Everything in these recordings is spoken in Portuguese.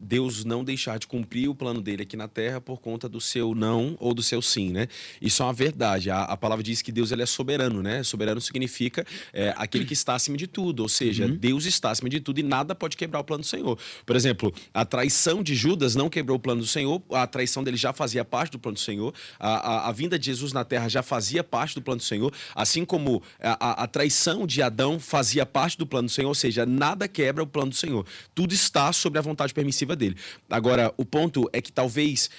Deus não deixar de cumprir o plano dele aqui na Terra por conta do seu não ou do seu sim, né? Isso é uma verdade. A palavra diz que Deus ele é soberano, né? Soberano significa aquele que está acima de tudo, ou seja, Deus está acima de tudo e nada pode quebrar o plano do Senhor. Por exemplo, a traição de Judas não quebrou o plano do Senhor, a traição dele já fazia parte do plano do Senhor, a vinda de Jesus na Terra já fazia parte do plano do Senhor, assim como a traição de Adão fazia parte do plano do Senhor, ou seja, nada quebra o plano do Senhor. Tudo está sobre a vontade permissiva dele. Agora, o ponto é que talvez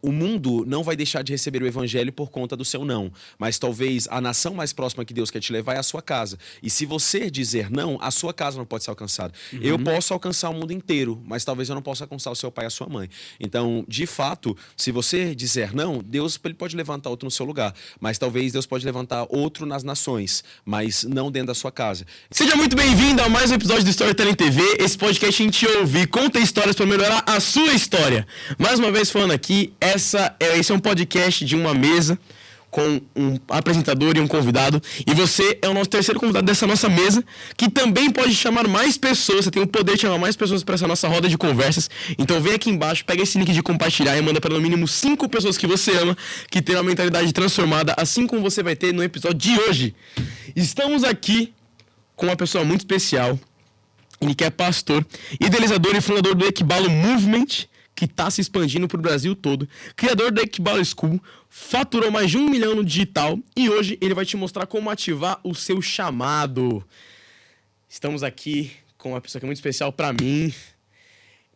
o mundo não vai deixar de receber o evangelho por conta do seu não, mas talvez a nação mais próxima que Deus quer te levar é a sua casa. E se você dizer não, a sua casa não pode ser alcançada. Eu posso alcançar o mundo inteiro, mas talvez eu não possa alcançar o seu pai e a sua mãe. Então, de fato, se você dizer não, Deus ele pode levantar outro no seu lugar, mas talvez Deus pode levantar outro nas nações, mas não dentro da sua casa. Seja muito bem-vindo a mais um episódio do Storytelling TV. Esse podcast a gente ouve e conta histórias para melhorar a sua história. Mais uma vez falando aqui, esse é um podcast de uma mesa com um apresentador e um convidado. E você é o nosso terceiro convidado dessa nossa mesa, que também pode chamar mais pessoas. Você tem o poder de chamar mais pessoas para essa nossa roda de conversas. Então vem aqui embaixo, pega esse link de compartilhar e manda para no mínimo 5 pessoas que você ama, que tem uma mentalidade transformada, assim como você vai ter no episódio de hoje. Estamos aqui com uma pessoa muito especial. Ele que é pastor, idealizador e fundador do Equibalo Movement, que está se expandindo para o Brasil todo. Criador da Equibalo School, faturou mais de 1 milhão no digital e hoje ele vai te mostrar como ativar o seu chamado. Estamos aqui com uma pessoa que é muito especial para mim.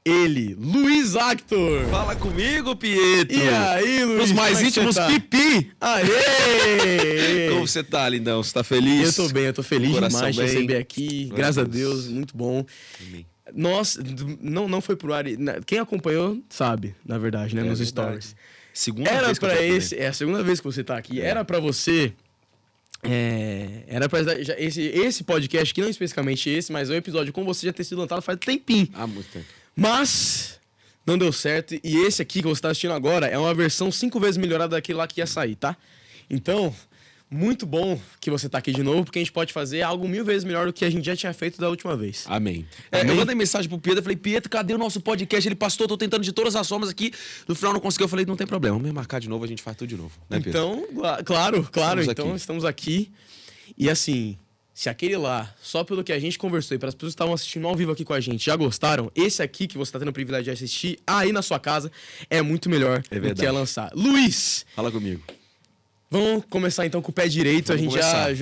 Ele, Luiz Actor. Fala comigo, Pietro! E aí, Luiz? Os mais íntimos, Pipi! Aê! Como você tá, lindão? Você tá feliz? Eu tô feliz demais de receber aqui. Graças a Deus, muito bom. Amém. Nossa, não foi pro ar. Quem acompanhou sabe, na verdade, né? Nos verdade. stories. Segunda Era vez que eu pra tô aqui, esse. É a segunda vez que você tá aqui. Era pra você. Era pra esse podcast, que não especificamente esse, mas o episódio com você já ter sido lançado faz tempinho. Há muito tempo. Mas não deu certo. E esse aqui que você tá assistindo agora é uma versão 5 vezes melhorada daquele lá que ia sair, tá? Então, muito bom que você tá aqui de novo, porque a gente pode fazer algo 1000 vezes melhor do que a gente já tinha feito da última vez. Amém. Amém? Eu mandei mensagem pro Pietro, eu falei, Pietro, cadê o nosso podcast? Ele, pastor, tô tentando de todas as formas aqui. No final não conseguiu, eu falei, não tem problema, vamos marcar de novo, a gente faz tudo de novo. Né, Pietro? Então, claro, Estamos estamos aqui. E assim, se aquele lá, só pelo que a gente conversou e para as pessoas que estavam assistindo ao vivo aqui com a gente, já gostaram, esse aqui que você tá tendo o privilégio de assistir aí na sua casa é muito melhor do que é lançar. Luiz, Fala comigo. vamos começar então com o pé direito. Vamos a gente começar.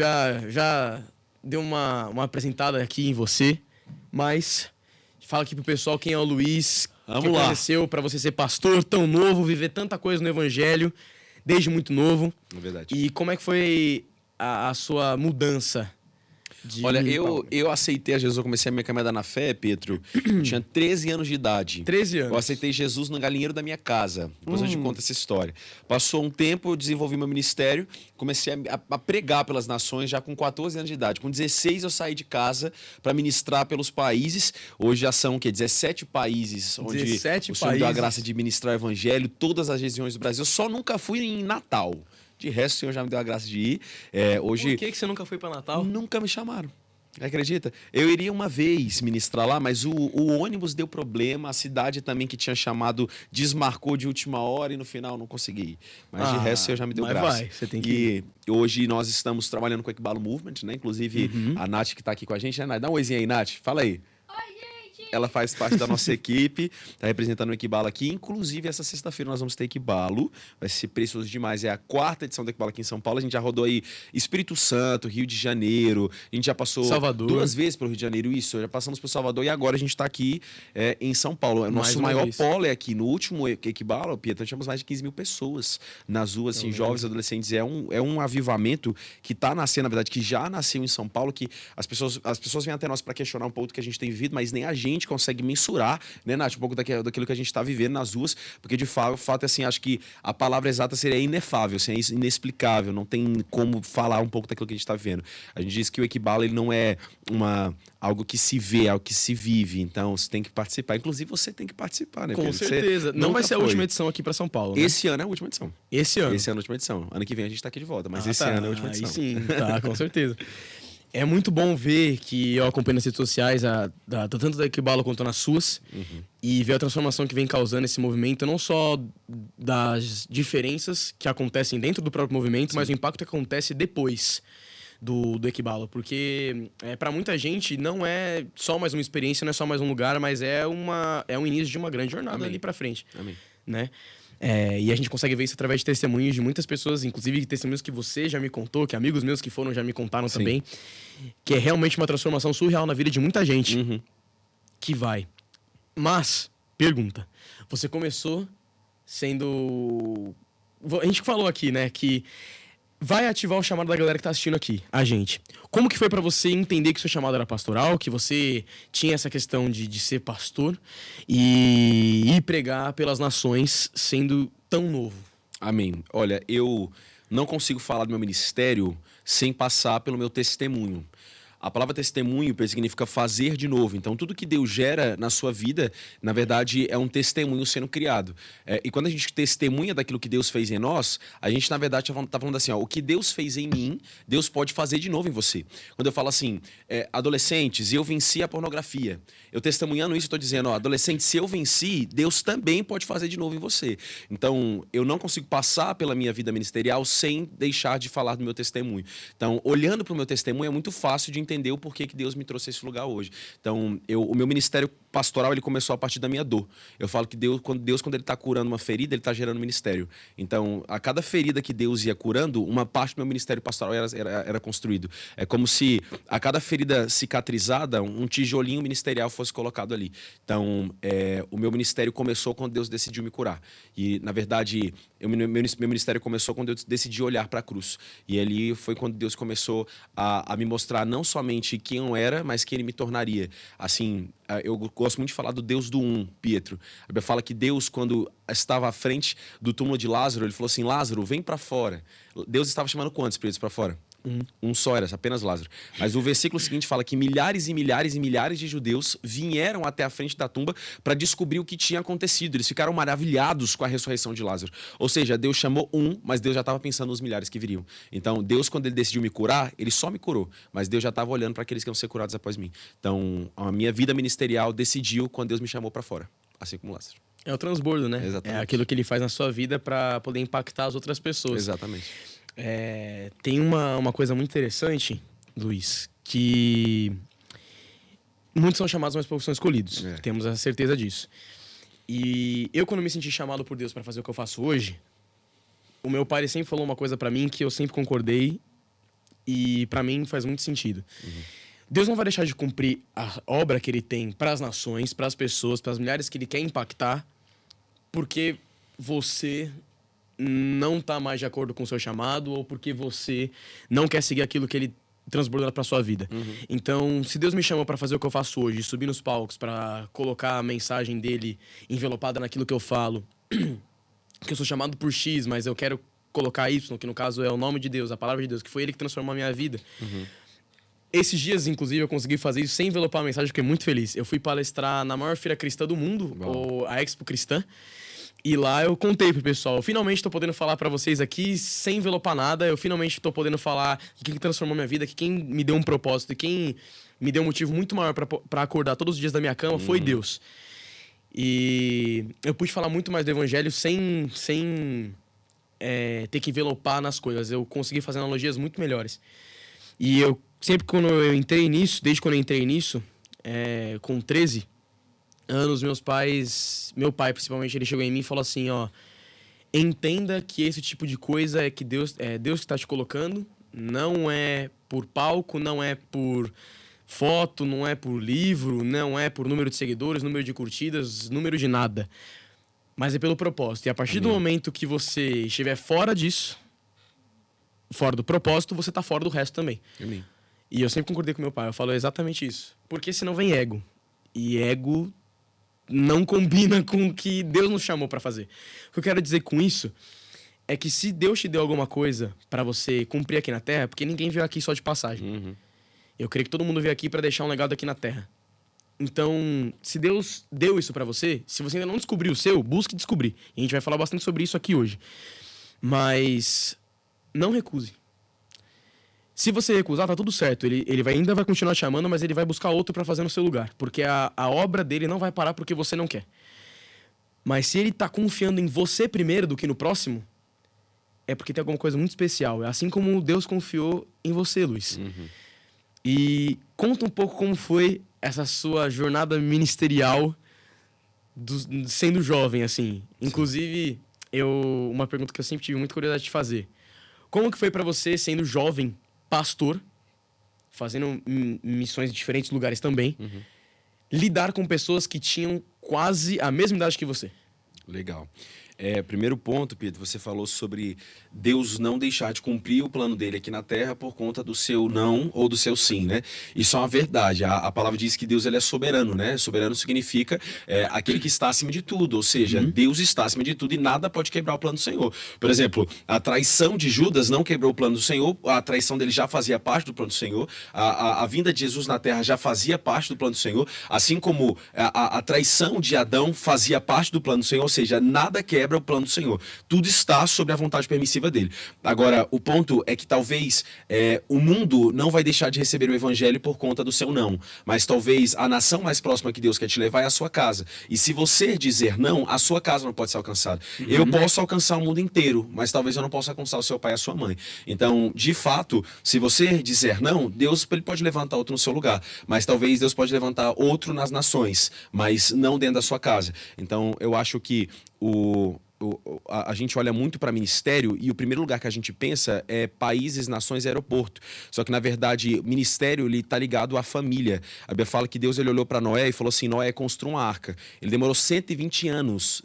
já deu uma apresentada aqui em você, mas fala aqui pro pessoal quem é o Luiz, Vamos que lá. aconteceu para você ser pastor tão novo, viver tanta coisa no evangelho desde muito novo. É verdade. E como é que foi a sua mudança? Olha, eu aceitei a Jesus, eu comecei a minha caminhada na fé, Pietro, eu tinha 13 anos de idade. 13 anos. Eu aceitei Jesus no galinheiro da minha casa. Depois eu te conto essa história. Passou um tempo, eu desenvolvi meu ministério, comecei a pregar pelas nações já com 14 anos de idade. Com 16 eu saí de casa para ministrar pelos países. Hoje já são 17 países onde 17 o Senhor me deu a países. graça de ministrar o evangelho, todas as regiões do Brasil. Eu só nunca fui em Natal. De resto, o Senhor já me deu a graça de ir. Hoje Por que você nunca foi para Natal? nunca me chamaram. Acredita? Eu iria uma vez ministrar lá, mas o ônibus deu problema, a cidade também que tinha chamado desmarcou de última hora e no final não consegui ir. Mas de resto, o Senhor já me deu mas graça. vai, você tem que ir. E hoje nós estamos trabalhando com o Equibalo Movement, né? Inclusive a Nath que está aqui com a gente, né, Nath? Dá um oizinho aí, Nath. Fala aí. Ela faz parte da nossa equipe, está representando o Equibalo aqui. Inclusive, essa sexta-feira nós vamos ter Equibalo. Vai ser precioso demais. É a 4ª edição do Equibalo aqui em São Paulo. A gente já rodou aí Espírito Santo, Rio de Janeiro. A gente já passou Salvador. 2 vezes pelo Rio de Janeiro. Isso, já passamos por Salvador e agora a gente está aqui em São Paulo. O Mais nosso uma maior vez. polo é aqui. No último Equibalo, Pietro, tínhamos mais de 15 mil pessoas nas ruas, assim, jovens, adolescentes. É um avivamento que está nascendo, na verdade, que já nasceu em São Paulo, que as pessoas vêm até nós para questionar um pouco do que a gente tem vivido, mas nem a gente consegue mensurar, né, Nath, um pouco daquilo que a gente está vivendo nas ruas, porque de fato, assim, acho que a palavra exata seria inefável, assim, é inexplicável, não tem como falar um pouco daquilo que a gente está vivendo. A gente diz que o Equibalo, ele não é algo que se vê, algo que se vive, então você tem que participar. Inclusive, você tem que participar, né, Com Pedro? certeza. Você Não vai nunca ser a foi. última edição aqui para São Paulo, né? Esse ano é a última edição. Esse ano. Esse ano é a última edição. Ano que vem a gente tá aqui de volta, mas esse tá. ano é a última Aí edição. sim, tá, com certeza. É muito bom ver que eu acompanho nas redes sociais, tanto da Equibalo quanto nas suas, e ver a transformação que vem causando esse movimento, não só das diferenças que acontecem dentro do próprio movimento, mas o impacto que acontece depois do Equibalo. Porque para muita gente não é só mais uma experiência, não é só mais um lugar, mas é um início de uma grande jornada ali para frente. Amém. Né? E a gente consegue ver isso através de testemunhos de muitas pessoas, inclusive testemunhos que você já me contou, que amigos meus que foram já me contaram também, que é realmente uma transformação surreal na vida de muita gente que vai. Mas, pergunta, você começou sendo... A gente falou aqui, né, que vai ativar o chamado da galera que tá assistindo aqui, a gente. Como que foi pra você entender que seu chamado era pastoral, que você tinha essa questão de ser pastor e ir pregar pelas nações sendo tão novo? Amém. Olha, eu não consigo falar do meu ministério sem passar pelo meu testemunho. A palavra testemunho significa fazer de novo. Então, tudo que Deus gera na sua vida, na verdade, é um testemunho sendo criado. E quando a gente testemunha daquilo que Deus fez em nós, a gente, na verdade, está falando assim, ó, o que Deus fez em mim, Deus pode fazer de novo em você. Quando eu falo assim, adolescentes, eu venci a pornografia. Eu testemunhando isso, estou dizendo, ó, adolescente, se eu venci, Deus também pode fazer de novo em você. Então, eu não consigo passar pela minha vida ministerial sem deixar de falar do meu testemunho. Então, olhando para o meu testemunho, é muito fácil de entender o porquê que Deus me trouxe a esse lugar hoje. Então, o meu ministério pastoral, ele começou a partir da minha dor. Eu falo que Deus, quando ele está curando uma ferida, ele está gerando ministério. Então, a cada ferida que Deus ia curando, uma parte do meu ministério pastoral era construído. É como se a cada ferida cicatrizada, um tijolinho ministerial fosse colocado ali. Então, o meu ministério começou quando Deus decidiu me curar. E, na verdade, meu ministério começou quando eu decidi olhar para a cruz. E ali foi quando Deus começou a me mostrar não somente quem eu era, mas quem ele me tornaria. Assim, eu gosto muito de falar do Deus do Pietro. A Bíblia fala que Deus, quando estava à frente do túmulo de Lázaro, ele falou assim, Lázaro, vem para fora. Deus estava chamando quantos espíritos para fora? Um só, era apenas Lázaro. Mas o versículo seguinte fala que milhares e milhares e milhares de judeus vieram até a frente da tumba para descobrir o que tinha acontecido. Eles ficaram maravilhados com a ressurreição de Lázaro. Ou seja, Deus chamou mas Deus já estava pensando nos milhares que viriam. Então, Deus, quando ele decidiu me curar, ele só me curou. Mas Deus já estava olhando para aqueles que iam ser curados após mim. Então, a minha vida ministerial decidiu quando Deus me chamou para fora. Assim como Lázaro. É o transbordo, né? Exatamente. É aquilo que ele faz na sua vida para poder impactar as outras pessoas. Exatamente. Tem uma coisa muito interessante, Luiz, que muitos são chamados, mas poucos são escolhidos. Temos a certeza disso. E eu, quando me senti chamado por Deus para fazer o que eu faço hoje, o meu pai sempre falou uma coisa para mim que eu sempre concordei e para mim faz muito sentido. Deus não vai deixar de cumprir a obra que ele tem para as nações, para as pessoas, para as milhares que ele quer impactar, porque você não está mais de acordo com o seu chamado ou porque você não quer seguir aquilo que ele transbordou para sua vida. Então, se Deus me chamou para fazer o que eu faço hoje, subir nos palcos, para colocar a mensagem dele envelopada naquilo que eu falo, que eu sou chamado por X, mas eu quero colocar Y, que no caso é o nome de Deus, a palavra de Deus, que foi ele que transformou a minha vida. Esses dias, inclusive, eu consegui fazer isso sem envelopar a mensagem, fiquei muito feliz. Eu fui palestrar na maior feira cristã do mundo, a Expo Cristã. E lá eu contei pro pessoal, eu finalmente tô podendo falar pra vocês aqui sem envelopar nada, eu finalmente tô podendo falar que quem transformou minha vida, que quem me deu um propósito e quem me deu um motivo muito maior pra acordar todos os dias da minha cama foi Deus. E eu pude falar muito mais do evangelho sem ter que envelopar nas coisas, eu consegui fazer analogias muito melhores. E eu sempre quando eu entrei nisso, desde quando eu entrei nisso, com 13 anos, meu pai principalmente, ele chegou em mim e falou assim, ó, entenda que esse tipo de coisa é Deus que está te colocando, não é por palco, não é por foto, não é por livro, não é por número de seguidores, número de curtidas, número de nada, mas é pelo propósito. E a partir do momento que você estiver fora disso, fora do propósito, você tá fora do resto também. Amém. E eu sempre concordei com meu pai, eu falo exatamente isso, porque senão vem ego, e ego não combina com o que Deus nos chamou para fazer. O que eu quero dizer com isso é que se Deus te deu alguma coisa para você cumprir aqui na Terra, porque ninguém veio aqui só de passagem. Eu creio que todo mundo veio aqui para deixar um legado aqui na Terra. Então, se Deus deu isso para você, se você ainda não descobriu o seu, busque descobrir. E a gente vai falar bastante sobre isso aqui hoje. Mas não recuse. Se você recusar, tá tudo certo. Ele ainda vai continuar te chamando, mas ele vai buscar outro pra fazer no seu lugar. Porque a obra dele não vai parar porque você não quer. Mas se ele tá confiando em você primeiro do que no próximo, é porque tem alguma coisa muito especial. É assim como Deus confiou em você, Luiz. E conta um pouco como foi essa sua jornada ministerial sendo jovem, assim. Inclusive, uma pergunta que eu sempre tive muita curiosidade de fazer. Como que foi pra você, sendo jovem, pastor, fazendo missões em diferentes lugares também, lidar com pessoas que tinham quase a mesma idade que você? Legal. Primeiro ponto, Pedro, você falou sobre Deus não deixar de cumprir o plano dele aqui na Terra por conta do seu não ou do seu sim, né? Isso é uma verdade. A palavra diz que Deus ele é soberano, né? Soberano significa aquele que está acima de tudo, ou seja, Deus está acima de tudo e nada pode quebrar o plano do Senhor. Por exemplo, a traição de Judas não quebrou o plano do Senhor, a traição dele já fazia parte do plano do Senhor, a vinda de Jesus na Terra já fazia parte do plano do Senhor, assim como a traição de Adão fazia parte do plano do Senhor, ou seja, nada quebra o plano do Senhor. Tudo está sob a vontade permissiva dele. Agora, o ponto é que talvez o mundo não vai deixar de receber o evangelho por conta do seu não, mas talvez a nação mais próxima que Deus quer te levar é a sua casa. E se você dizer não, a sua casa não pode ser alcançada. Eu posso alcançar o mundo inteiro, mas talvez eu não possa alcançar o seu pai e a sua mãe. Então, de fato, se você dizer não, Deus ele pode levantar outro no seu lugar, mas talvez Deus pode levantar outro nas nações, mas não dentro da sua casa. Então, eu acho que a gente olha muito para ministério e o primeiro lugar que a gente pensa é países, nações e aeroporto. Só que, na verdade, ministério está ligado à família. A Bíblia fala que Deus ele olhou para Noé e falou assim, Noé, construa uma arca. Ele demorou 120 anos,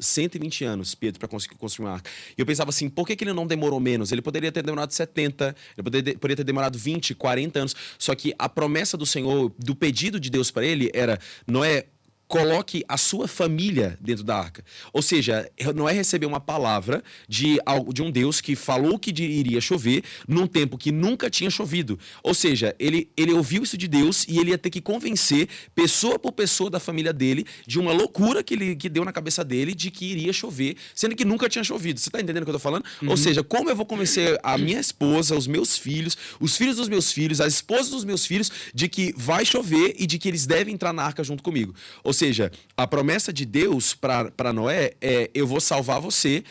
Pedro, para conseguir construir uma arca. E eu pensava assim, por que ele não demorou menos? Ele poderia ter demorado 70, ele poderia ter demorado 20, 40 anos. Só que a promessa do Senhor, do pedido de Deus para ele era, Noé, coloque a sua família dentro da arca. Ou seja, Noé recebeu uma palavra de um Deus que falou que iria chover num tempo que nunca tinha chovido. Ou seja, ele ouviu isso de Deus e ele ia ter que convencer pessoa por pessoa da família dele de uma loucura que deu na cabeça dele de que iria chover, sendo que nunca tinha chovido. Você tá entendendo o que eu tô falando? Ou seja, como eu vou convencer a minha esposa, os meus filhos, os filhos dos meus filhos, as esposas dos meus filhos de que vai chover e de que eles devem entrar na arca junto comigo? Ou seja, a promessa de Deus para Noé é, eu vou salvar você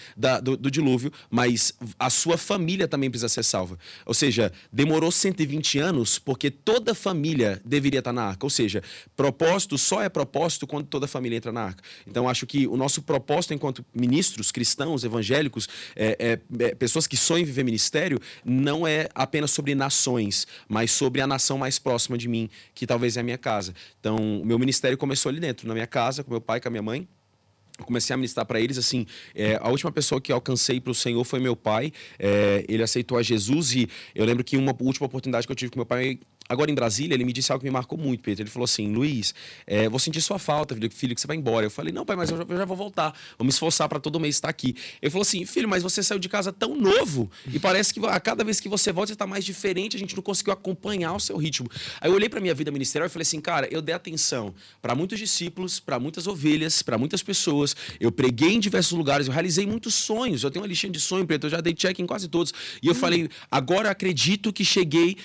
do dilúvio, mas a sua família também precisa ser salva. Ou seja, demorou 120 anos porque toda família deveria estar na arca. Ou seja, propósito só é propósito quando toda a família entra na arca. Então, acho que o nosso propósito enquanto ministros, cristãos, evangélicos, pessoas que sonham em viver ministério, não é apenas sobre nações, mas sobre a nação mais próxima de mim, que talvez é a minha casa. Então, o meu ministério começou ali dentro, na minha casa, com meu pai, com a minha mãe. Eu comecei a ministrar para eles, assim, a última pessoa que eu alcancei para o Senhor foi meu pai. Ele aceitou a Jesus e eu lembro que uma última oportunidade que eu tive com meu pai, agora em Brasília, ele me disse algo que me marcou muito, Pedro. Ele falou assim, Luiz, vou sentir sua falta, filho, que você vai embora. Eu falei, não, pai, mas eu já vou voltar. Vou me esforçar para todo mês estar aqui. Ele falou assim, filho, mas você saiu de casa tão novo e parece que a cada vez que você volta, você está mais diferente, a gente não conseguiu acompanhar o seu ritmo. Aí eu olhei para minha vida ministerial e falei assim, cara, eu dei atenção para muitos discípulos, para muitas ovelhas, para muitas pessoas. Eu preguei em diversos lugares, eu realizei muitos sonhos. Eu tenho uma listinha de sonhos, Pedro, eu já dei check em quase todos. E eu falei, agora acredito que cheguei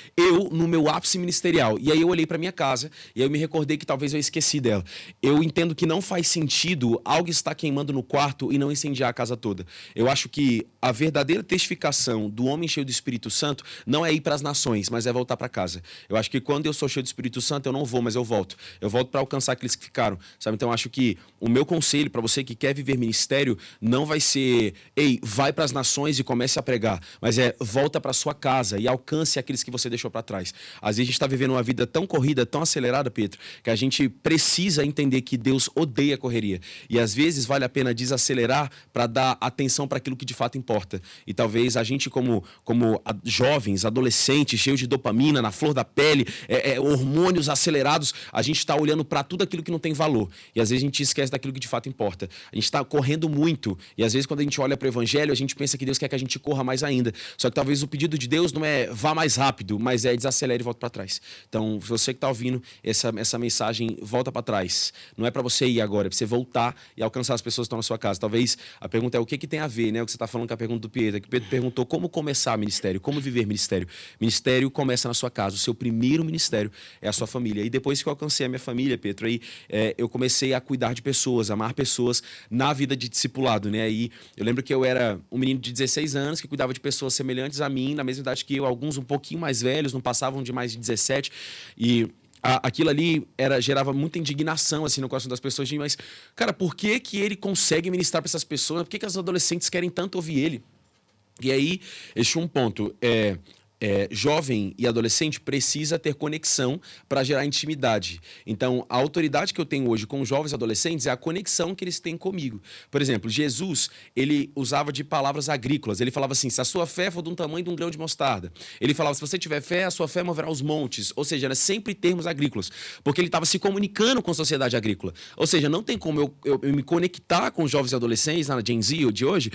no meu ápice ministerial. E aí eu olhei para minha casa e aí eu me recordei que talvez eu esqueci dela. Eu entendo que não faz sentido algo estar queimando no quarto e não incendiar a casa toda. Eu acho que a verdadeira testificação do homem cheio do Espírito Santo não é ir para as nações, mas é voltar para casa. Eu acho que quando eu sou cheio do Espírito Santo, eu não vou, mas eu volto. Eu volto para alcançar aqueles que ficaram, sabe? Então eu acho que o meu conselho para você que quer viver ministério não vai ser, ei, vai para as nações e comece a pregar, mas volta para sua casa e alcance aqueles que você deixou para trás. Às vezes a gente está vivendo uma vida tão corrida, tão acelerada, Pedro, que a gente precisa entender que Deus odeia a correria. E às vezes vale a pena desacelerar para dar atenção para aquilo que de fato importa. E talvez a gente, como jovens, adolescentes, cheios de dopamina, na flor da pele, hormônios acelerados, a gente está olhando para tudo aquilo que não tem valor. E às vezes a gente esquece daquilo que de fato importa. A gente está correndo muito. E às vezes quando a gente olha para o evangelho, a gente pensa que Deus quer que a gente corra mais ainda. Só que talvez o pedido de Deus não é vá mais rápido, mas é desacelere e volta para para trás. Então, você que está ouvindo essa mensagem, volta para trás. Não é para você ir agora, é para você voltar e alcançar as pessoas que estão na sua casa. Talvez a pergunta é o que tem a ver, né? O que você está falando com a pergunta do Pedro. Que o Pedro perguntou como começar ministério, como viver ministério. Ministério começa na sua casa. O seu primeiro ministério é a sua família. E depois que eu alcancei a minha família, Pedro, aí eu comecei a cuidar de pessoas, amar pessoas na vida de discipulado, né? Aí eu lembro que eu era um menino de 16 anos que cuidava de pessoas semelhantes a mim, na mesma idade que eu, alguns um pouquinho mais velhos, não passavam de mais de 17, e aquilo ali gerava muita indignação assim no coração das pessoas, mas, cara, por que ele consegue ministrar para essas pessoas? Por que as adolescentes querem tanto ouvir ele? E aí, este um ponto, jovem e adolescente precisa ter conexão para gerar intimidade. Então, a autoridade que eu tenho hoje com jovens e adolescentes é a conexão que eles têm comigo. Por exemplo, Jesus, ele usava de palavras agrícolas. Ele falava assim, se a sua fé for de um tamanho de um grão de mostarda. Ele falava, se você tiver fé, a sua fé moverá os montes. Ou seja, era sempre termos agrícolas. Porque ele estava se comunicando com a sociedade agrícola. Ou seja, não tem como eu me conectar com os jovens e adolescentes, na Gen Z de hoje,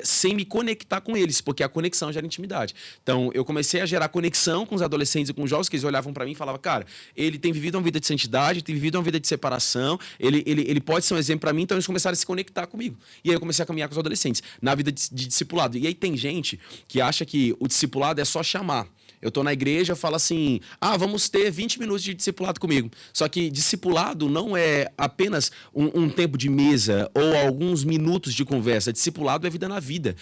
sem me conectar com eles, porque a conexão gera intimidade. Então, eu comecei a gerar conexão com os adolescentes e com os jovens, que eles olhavam para mim e falavam, cara, ele tem vivido uma vida de santidade, tem vivido uma vida de separação, ele pode ser um exemplo para mim, então eles começaram a se conectar comigo. E aí eu comecei a caminhar com os adolescentes, na vida de discipulado. E aí tem gente que acha que o discipulado é só chamar. Eu tô na igreja, eu falo assim, vamos ter 20 minutos de discipulado comigo. Só que discipulado não é apenas um tempo de mesa ou alguns minutos de conversa. Discipulado é vida na vida.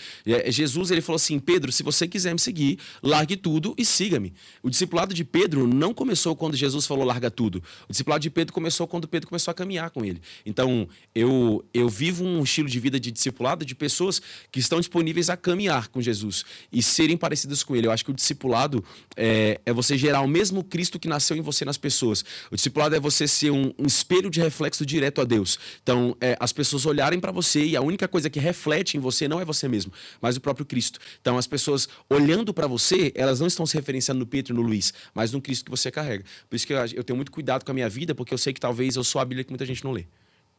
Jesus, ele falou assim, Pedro, se você quiser me seguir, largue tudo e siga-me. O discipulado de Pedro não começou quando Jesus falou larga tudo. O discipulado de Pedro começou quando Pedro começou a caminhar com ele. Então, eu vivo um estilo de vida de discipulado de pessoas que estão disponíveis a caminhar com Jesus e serem parecidas com ele. Eu acho que o discipulado é você gerar o mesmo Cristo que nasceu em você nas pessoas. O discipulado é você ser um espelho de reflexo direto a Deus. Então, as pessoas olharem para você e a única coisa que reflete em você não é você mesmo, mas o próprio Cristo. Então, as pessoas olhando para você, elas não estão se referenciando no Pedro e no Luiz, mas no Cristo que você carrega. Por isso que eu tenho muito cuidado com a minha vida, porque eu sei que talvez eu sou a Bíblia que muita gente não lê.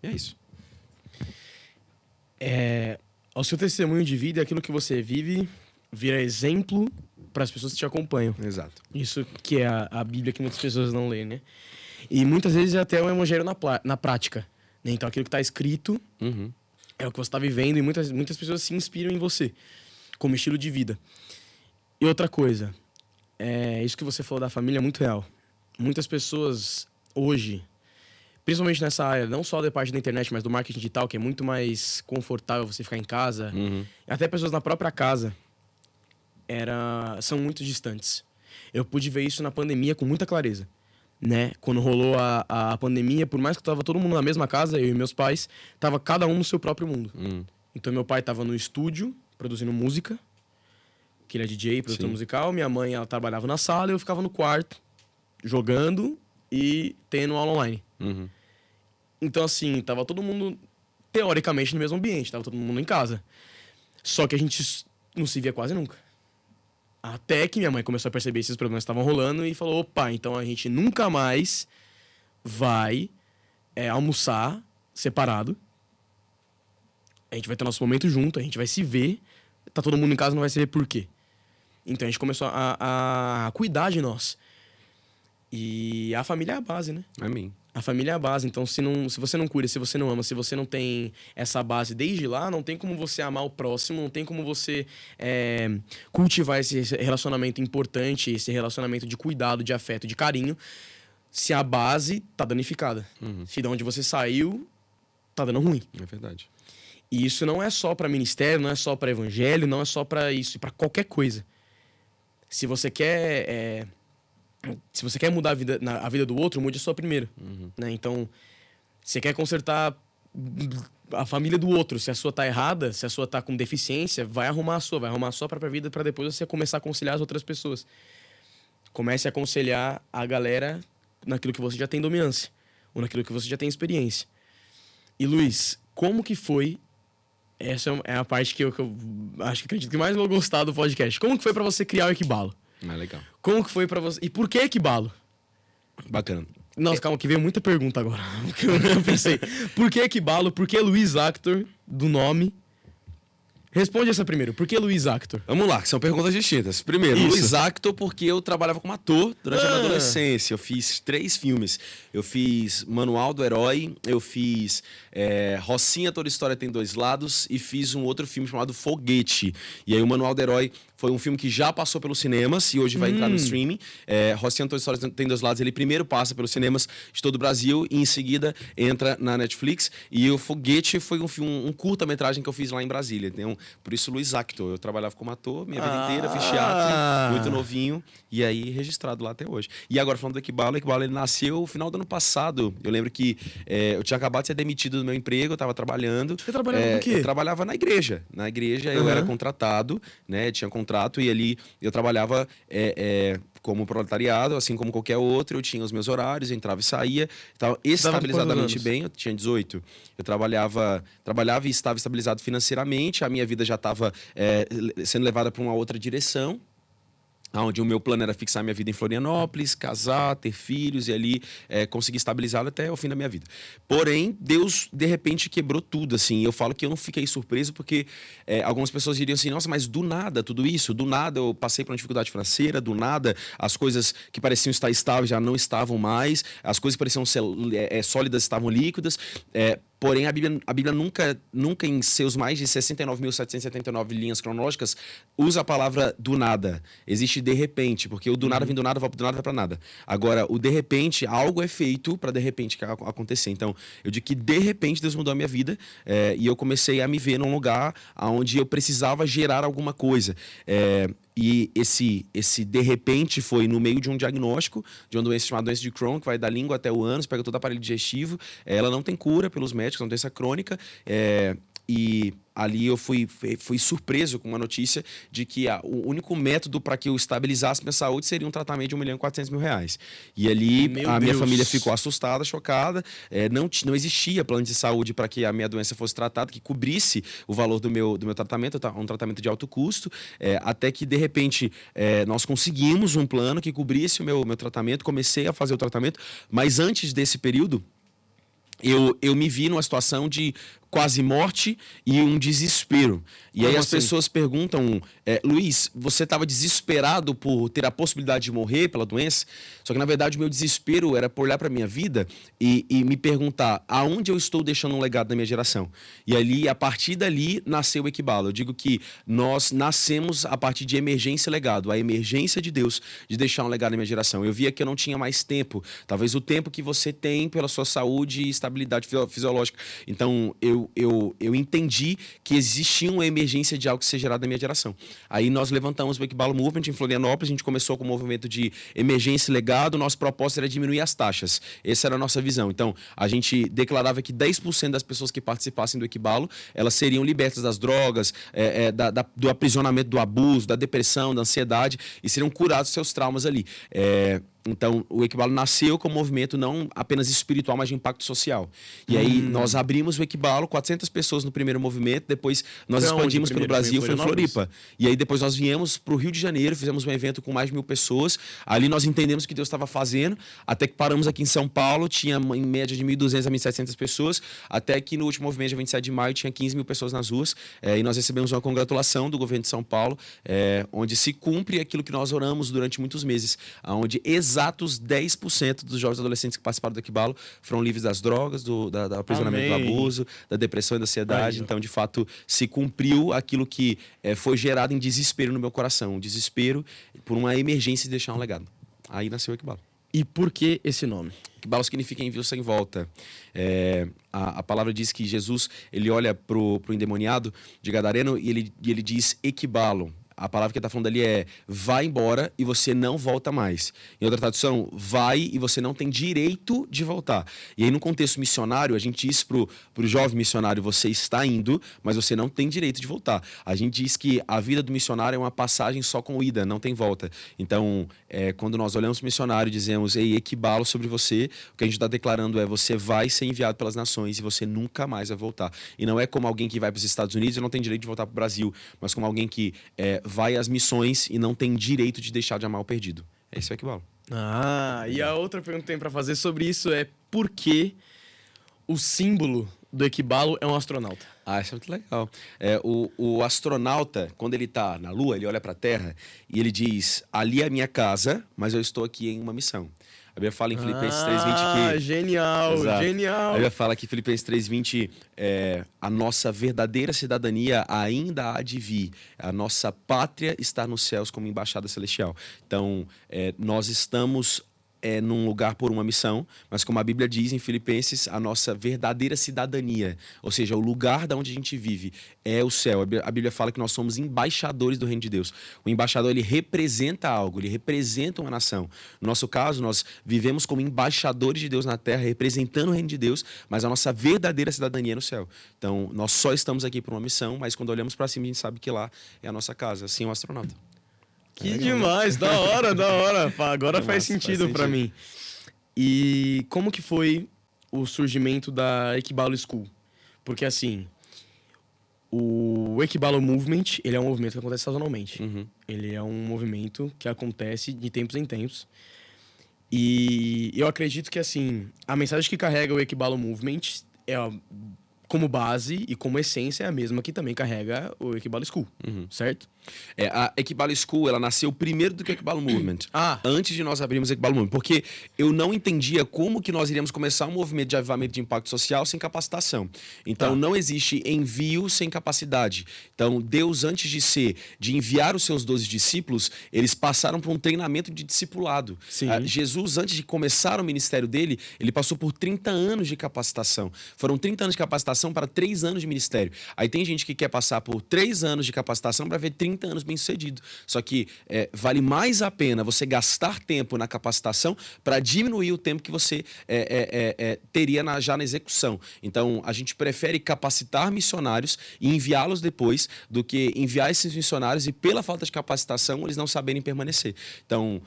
E é isso. O seu testemunho de vida, aquilo que você vive, vira exemplo para as pessoas que te acompanham. Exato. Isso que é a Bíblia que muitas pessoas não lêem, né? E muitas vezes é até o evangelho na prática. Né? Então, aquilo que está escrito é o que você está vivendo e muitas pessoas se inspiram em você, como estilo de vida. E outra coisa, isso que você falou da família é muito real. Muitas pessoas hoje, principalmente nessa área, não só da parte da internet, mas do marketing digital, que é muito mais confortável você ficar em casa, até pessoas na própria casa, são muito distantes. Eu pude ver isso na pandemia com muita clareza, né? Quando rolou a pandemia, por mais que tava todo mundo na mesma casa, eu e meus pais, tava cada um no seu próprio mundo. Então meu pai tava no estúdio produzindo música, que ele é DJ, produtor musical. Minha mãe, ela trabalhava na sala, eu ficava no quarto jogando e tendo aula online. Então assim, tava todo mundo teoricamente no mesmo ambiente, tava todo mundo em casa. Só que a gente não se via quase nunca. Até que minha mãe começou a perceber esses problemas que estavam rolando e falou, opa, então a gente nunca mais vai almoçar separado. A gente vai ter nosso momento junto, a gente vai se ver. Tá todo mundo em casa, não vai se ver por quê. Então a gente começou a cuidar de nós. E a família é a base, né? Amém. A família é a base, então se você não cuida, se você não ama, se você não tem essa base desde lá, não tem como você amar o próximo, não tem como você cultivar esse relacionamento importante, esse relacionamento de cuidado, de afeto, de carinho, se a base tá danificada. Se de onde você saiu, tá dando ruim. É verdade. E isso não é só para ministério, não é só para evangelho, não é só para isso, é para qualquer coisa. Se você quer... Se você quer mudar a vida do outro, mude a sua primeiro. Né? Então, você quer consertar a família do outro. Se a sua tá errada, se a sua tá com deficiência, vai arrumar a sua própria vida para depois você começar a aconselhar as outras pessoas. Comece a aconselhar a galera naquilo que você já tem dominância, ou naquilo que você já tem experiência. E, Luiz, como que foi... Essa é a parte que eu acredito que mais vou gostar do podcast. Como que foi para você criar o Equibalo? Legal. Como que foi pra você? E por que Equibalo? Bacana. Nossa, calma, que veio muita pergunta agora. Eu pensei, por que Equibalo? Por que Luiz Actor, do nome? Responde essa primeiro. Por que Luiz Actor? Vamos lá, que são perguntas distintas. Primeiro, Isso. Luiz Actor, porque eu trabalhava como ator durante a minha adolescência. Eu fiz 3 filmes. Eu fiz Manual do Herói, eu fiz Rocinha, Toda História Tem Dois Lados e fiz um outro filme chamado Foguete. E aí o Manual do Herói foi um filme que já passou pelos cinemas e hoje vai entrar no streaming. Rocinha, Toda História Tem Dois Lados, ele primeiro passa pelos cinemas de todo o Brasil e em seguida entra na Netflix. E o Foguete foi um curta-metragem que eu fiz lá em Brasília. Então, por isso, Luiz Actor. Eu trabalhava como ator minha vida inteira, fiz teatro, muito novinho, e aí registrado lá até hoje. E agora, falando do Equibalo, o Equibalo ele nasceu no final do ano passado. Eu lembro que eu tinha acabado de ser demitido do meu emprego, eu estava trabalhando. Você trabalhava com o quê? Eu trabalhava na igreja. Na igreja eu era contratado, né? Tinha contrato, e ali eu trabalhava como proletariado, assim como qualquer outro. Eu tinha os meus horários, eu entrava e saía. Estava estabilizadamente bem, eu tinha 18. Eu trabalhava e estava estabilizado financeiramente, a minha vida já estava sendo levada para uma outra direção, onde o meu plano era fixar minha vida em Florianópolis, casar, ter filhos e ali conseguir estabilizá-lo até o fim da minha vida. Porém, Deus, de repente, quebrou tudo, assim. Eu falo que eu não fiquei surpreso porque algumas pessoas diriam assim, nossa, mas do nada tudo isso? Do nada eu passei por uma dificuldade financeira, do nada as coisas que pareciam estar estáveis já não estavam mais, as coisas que pareciam ser sólidas estavam líquidas. Porém, a Bíblia nunca em seus mais de 69.779 linhas cronológicas, usa a palavra do nada. Existe de repente, porque o do nada vem do nada, do nada vai para nada. Agora, o de repente, algo é feito para de repente acontecer. Então, eu digo que de repente Deus mudou a minha vida e eu comecei a me ver num lugar onde eu precisava gerar alguma coisa. E esse de repente foi no meio de um diagnóstico de uma doença chamada doença de Crohn, que vai da língua até o ânus, pega todo o aparelho digestivo. Ela não tem cura pelos médicos, é uma doença crônica. E ali eu fui surpreso com uma notícia de que o único método para que eu estabilizasse minha saúde seria um tratamento de R$1.400.000. E ali minha família ficou assustada, chocada. Não existia plano de saúde para que a minha doença fosse tratada, que cobrisse o valor do meu tratamento, um tratamento de alto custo. Até que, de repente, nós conseguimos um plano que cobrisse o meu tratamento, comecei a fazer o tratamento, mas antes desse período, eu me vi numa situação de quase morte e um desespero. E aí as pessoas perguntam, Luiz, você estava desesperado por ter a possibilidade de morrer pela doença? Só que, na verdade, o meu desespero era por olhar para a minha vida e me perguntar aonde eu estou deixando um legado na minha geração. E ali, a partir dali, nasceu o Equibalo. Eu digo que nós nascemos a partir de emergência e legado. A emergência de Deus de deixar um legado na minha geração. Eu via que eu não tinha mais tempo. Talvez o tempo que você tem pela sua saúde e estabilidade fisiológica. Então, eu entendi que existia uma emergência de algo que seja gerado na minha geração. Aí nós levantamos o Equibalo Movement em Florianópolis, a gente começou com o movimento de emergência e legado, nosso propósito era diminuir as taxas. Essa era a nossa visão. Então, a gente declarava que 10% das pessoas que participassem do Equibalo, elas seriam libertas das drogas, do aprisionamento, do abuso, da depressão, da ansiedade, e seriam curados seus traumas ali. Então, o Equibalo nasceu como um movimento não apenas espiritual, mas de impacto social. E aí, nós abrimos o Equibalo, 400 pessoas no primeiro movimento, depois nós expandimos pelo Brasil, foi em Floripa. E aí, depois nós viemos para o Rio de Janeiro, fizemos um evento com mais de 1.000 pessoas. Ali nós entendemos o que Deus estava fazendo, até que paramos aqui em São Paulo, tinha em média de 1.200 a 1.700 pessoas, até que no último movimento, dia 27 de maio, tinha 15 mil pessoas nas ruas. E nós recebemos uma congratulação do governo de São Paulo, onde se cumpre aquilo que nós oramos durante muitos meses, onde exatos 10% dos jovens e adolescentes que participaram do Equibalo foram livres das drogas, do aprisionamento, do abuso, da depressão e da ansiedade. Então, de fato, se cumpriu aquilo que foi gerado em desespero no meu coração. Um desespero por uma emergência de deixar um legado. Aí nasceu o Equibalo. E por que esse nome? Equibalo significa envio sem volta. A palavra diz que Jesus ele olha pro endemoniado de Gadareno e ele diz Equibalo. A palavra que ele está falando ali é vai embora e você não volta mais. Em outra tradução, vai e você não tem direito de voltar. E aí, no contexto missionário, a gente diz pro jovem missionário, você está indo, mas você não tem direito de voltar. A gente diz que a vida do missionário é uma passagem só com ida, não tem volta. Então, quando nós olhamos para o missionário e dizemos, ei, Equibalo sobre você, o que a gente está declarando é você vai ser enviado pelas nações e você nunca mais vai voltar. E não é como alguém que vai para os Estados Unidos e não tem direito de voltar para o Brasil, mas como alguém que vai às missões e não tem direito de deixar de amar o perdido. Esse é o Equibalo. E a outra pergunta que tem para fazer sobre isso é por que o símbolo do equibalo é um astronauta? Ah, isso é muito legal. O astronauta, quando ele está na Lua, ele olha para a Terra e ele diz: ali é a minha casa, mas eu estou aqui em uma missão. A Bíblia fala em Filipenses 3:20 que... Genial, Exato. genial. A Bíblia fala que Filipenses 3:20 a nossa verdadeira cidadania ainda há de vir. A nossa pátria está nos céus como embaixada celestial. Então, nós estamos num lugar por uma missão, mas como a Bíblia diz em Filipenses, a nossa verdadeira cidadania, ou seja, o lugar da onde a gente vive é o céu. A Bíblia fala que nós somos embaixadores do reino de Deus. O embaixador, ele representa algo, ele representa uma nação. No nosso caso, nós vivemos como embaixadores de Deus na terra, representando o reino de Deus, mas a nossa verdadeira cidadania é no céu. Então, nós só estamos aqui por uma missão, mas quando olhamos para cima, a gente sabe que lá é a nossa casa. Assim é um astronauta. Que demais, da hora, da hora. Agora faz sentido pra mim. E como que foi o surgimento da Equibalo School? Porque assim, o Equibalo Movement, ele é um movimento que acontece sazonalmente. Ele é um movimento que acontece de tempos em tempos. E eu acredito que assim, a mensagem que carrega o Equibalo Movement como base e como essência é a mesma que também carrega o Equibalo School, certo? A Equibalo School, ela nasceu primeiro do que o Equibalo Movement. Ah. Antes de nós abrirmos o Equibalo Movement. Porque eu não entendia como que nós iríamos começar um movimento de avivamento de impacto social sem capacitação. Então, não existe envio sem capacidade. Então, Deus, antes de enviar os seus 12 discípulos, eles passaram por um treinamento de discipulado. Sim. Jesus, antes de começar o ministério dele, ele passou por 30 anos de capacitação. Foram 30 anos de capacitação para 3 anos de ministério. Aí tem gente que quer passar por 3 anos de capacitação para ver 30 anos bem-sucedido. Só que vale mais a pena você gastar tempo na capacitação para diminuir o tempo que você teria já na execução. Então, a gente prefere capacitar missionários e enviá-los depois do que enviar esses missionários e, pela falta de capacitação, eles não saberem permanecer. Então,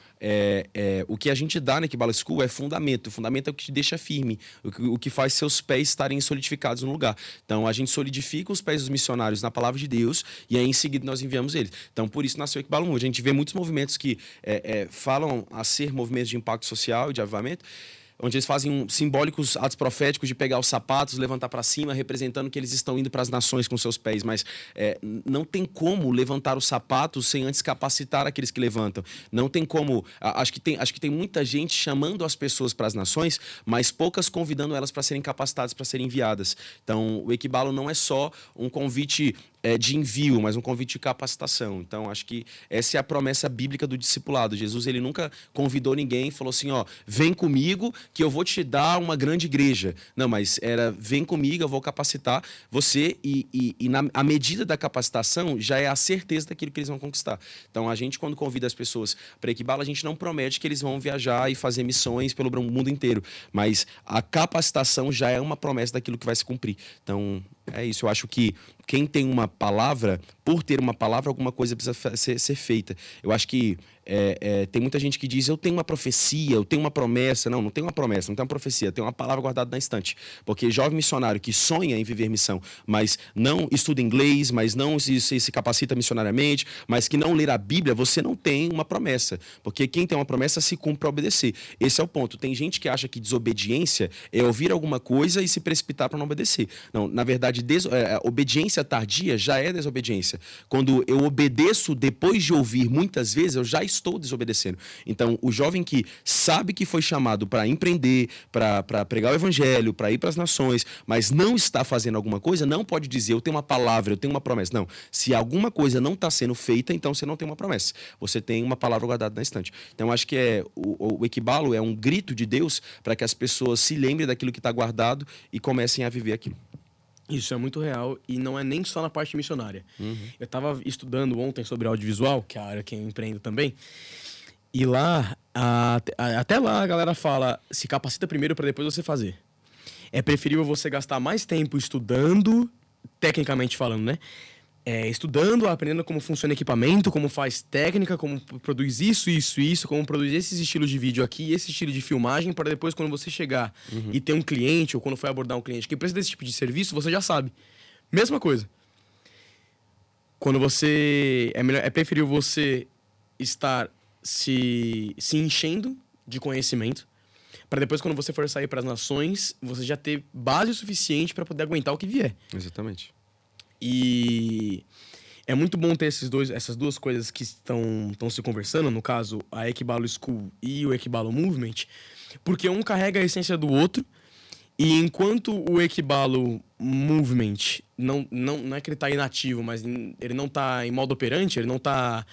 o que a gente dá na Equibalo School é fundamento. O fundamento é o que te deixa firme, o que faz seus pés estarem solidificados no lugar. Então, a gente solidifica os pés dos missionários na palavra de Deus e aí, em seguida, nós enviamos eles. Então, por isso nasceu o Equibalo Movement. A gente vê muitos movimentos que falam a ser movimentos de impacto social e de avivamento, onde eles fazem simbólicos atos proféticos de pegar os sapatos, levantar para cima, representando que eles estão indo para as nações com seus pés. Mas não tem como levantar os sapatos sem antes capacitar aqueles que levantam. Não tem como... Acho que tem muita gente chamando as pessoas para as nações, mas poucas convidando elas para serem capacitadas, para serem enviadas. Então, o Equibalo não é só um convite de envio, mas um convite de capacitação. Então, acho que essa é a promessa bíblica do discipulado. Jesus, ele nunca convidou ninguém e falou assim, vem comigo que eu vou te dar uma grande igreja. Não, mas vem comigo, eu vou capacitar você e a medida da capacitação já é a certeza daquilo que eles vão conquistar. Então, a gente, quando convida as pessoas para Equibalo, a gente não promete que eles vão viajar e fazer missões pelo mundo inteiro, mas a capacitação já é uma promessa daquilo que vai se cumprir. Então, é isso. Eu acho que quem tem uma palavra, por ter uma palavra, alguma coisa precisa ser feita. Eu acho que tem muita gente que diz, eu tenho uma profecia, eu tenho uma promessa. Não tem uma promessa, não tem uma profecia, tem uma palavra guardada na estante. Porque jovem missionário que sonha em viver missão, mas não estuda inglês, mas não se capacita missionariamente, mas que não ler a Bíblia, você não tem uma promessa. Porque quem tem uma promessa se cumpre para obedecer. Esse é o ponto. Tem gente que acha que desobediência é ouvir alguma coisa e se precipitar para não obedecer. Não, na verdade, obediência tardia já é desobediência. Quando eu obedeço depois de ouvir muitas vezes, eu já estou desobedecendo. Então, o jovem que sabe que foi chamado para empreender, para pregar o evangelho, para ir para as nações, mas não está fazendo alguma coisa, não pode dizer, eu tenho uma palavra, eu tenho uma promessa. Não. Se alguma coisa não está sendo feita, então você não tem uma promessa. Você tem uma palavra guardada na estante. Então, acho que o Equibalo é um grito de Deus para que as pessoas se lembrem daquilo que está guardado e comecem a viver aquilo. Isso é muito real e não é nem só na parte missionária. Eu estava estudando ontem sobre audiovisual, que é a área que eu empreendo também, e lá, até lá a galera fala, se capacita primeiro para depois você fazer. É preferível você gastar mais tempo estudando, tecnicamente falando, né? Estudando, aprendendo como funciona equipamento, como faz técnica, como produz isso, como produz esses estilos de vídeo aqui, esse estilo de filmagem, para depois, quando você chegar e ter um cliente, ou quando for abordar um cliente que precisa desse tipo de serviço, você já sabe. Mesma coisa. Quando você... É preferível você estar se enchendo de conhecimento, para depois, quando você for sair para as nações, você já ter base o suficiente para poder aguentar o que vier. Exatamente. E é muito bom ter essas duas coisas que estão se conversando, no caso, a Ekbalo School e o Ekbalo Movement, porque um carrega a essência do outro, e enquanto o Ekbalo Movement não é que ele está inativo, mas ele não está em modo operante, ele não está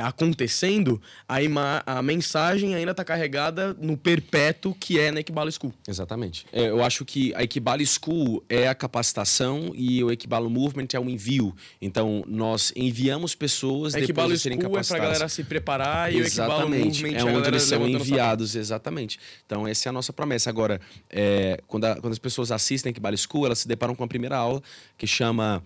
acontecendo, a mensagem ainda está carregada no perpétuo que é na Ekbalo School. Exatamente. Eu acho que a Ekbalo School é a capacitação e o Ekbalo Movement é o envio. Então, nós enviamos pessoas depois de serem capacitadas. A Ekbalo School é para a galera se preparar e o Ekbalo Movement é onde eles são enviados. Exatamente. Então, essa é a nossa promessa. Agora, quando as pessoas assistem a Ekbalo School, elas se deparam com a primeira aula que chama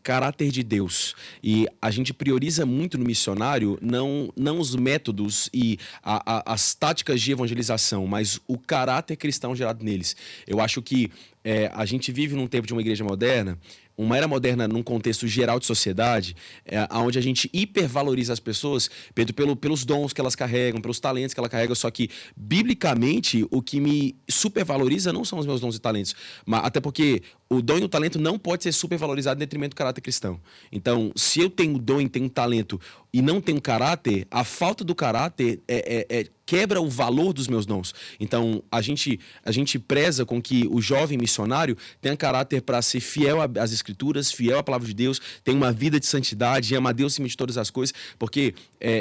Caráter de Deus. E a gente prioriza muito no missionário não os métodos e as táticas de evangelização, mas o caráter cristão gerado neles. Eu acho que a gente vive num tempo de uma igreja moderna, uma era moderna num contexto geral de sociedade, onde a gente hipervaloriza as pessoas, Pedro, pelos dons que elas carregam, pelos talentos que elas carregam, só que, biblicamente, o que me supervaloriza não são os meus dons e talentos, mas, até porque o dom e o talento não pode ser supervalorizado em detrimento do caráter cristão. Então, se eu tenho dom e tenho talento e não tenho caráter, a falta do caráter quebra o valor dos meus dons. Então, a gente preza com que o jovem missionário tenha caráter para ser fiel às Escrituras, fiel à palavra de Deus, tenha uma vida de santidade, ama a Deus acima de todas as coisas, porque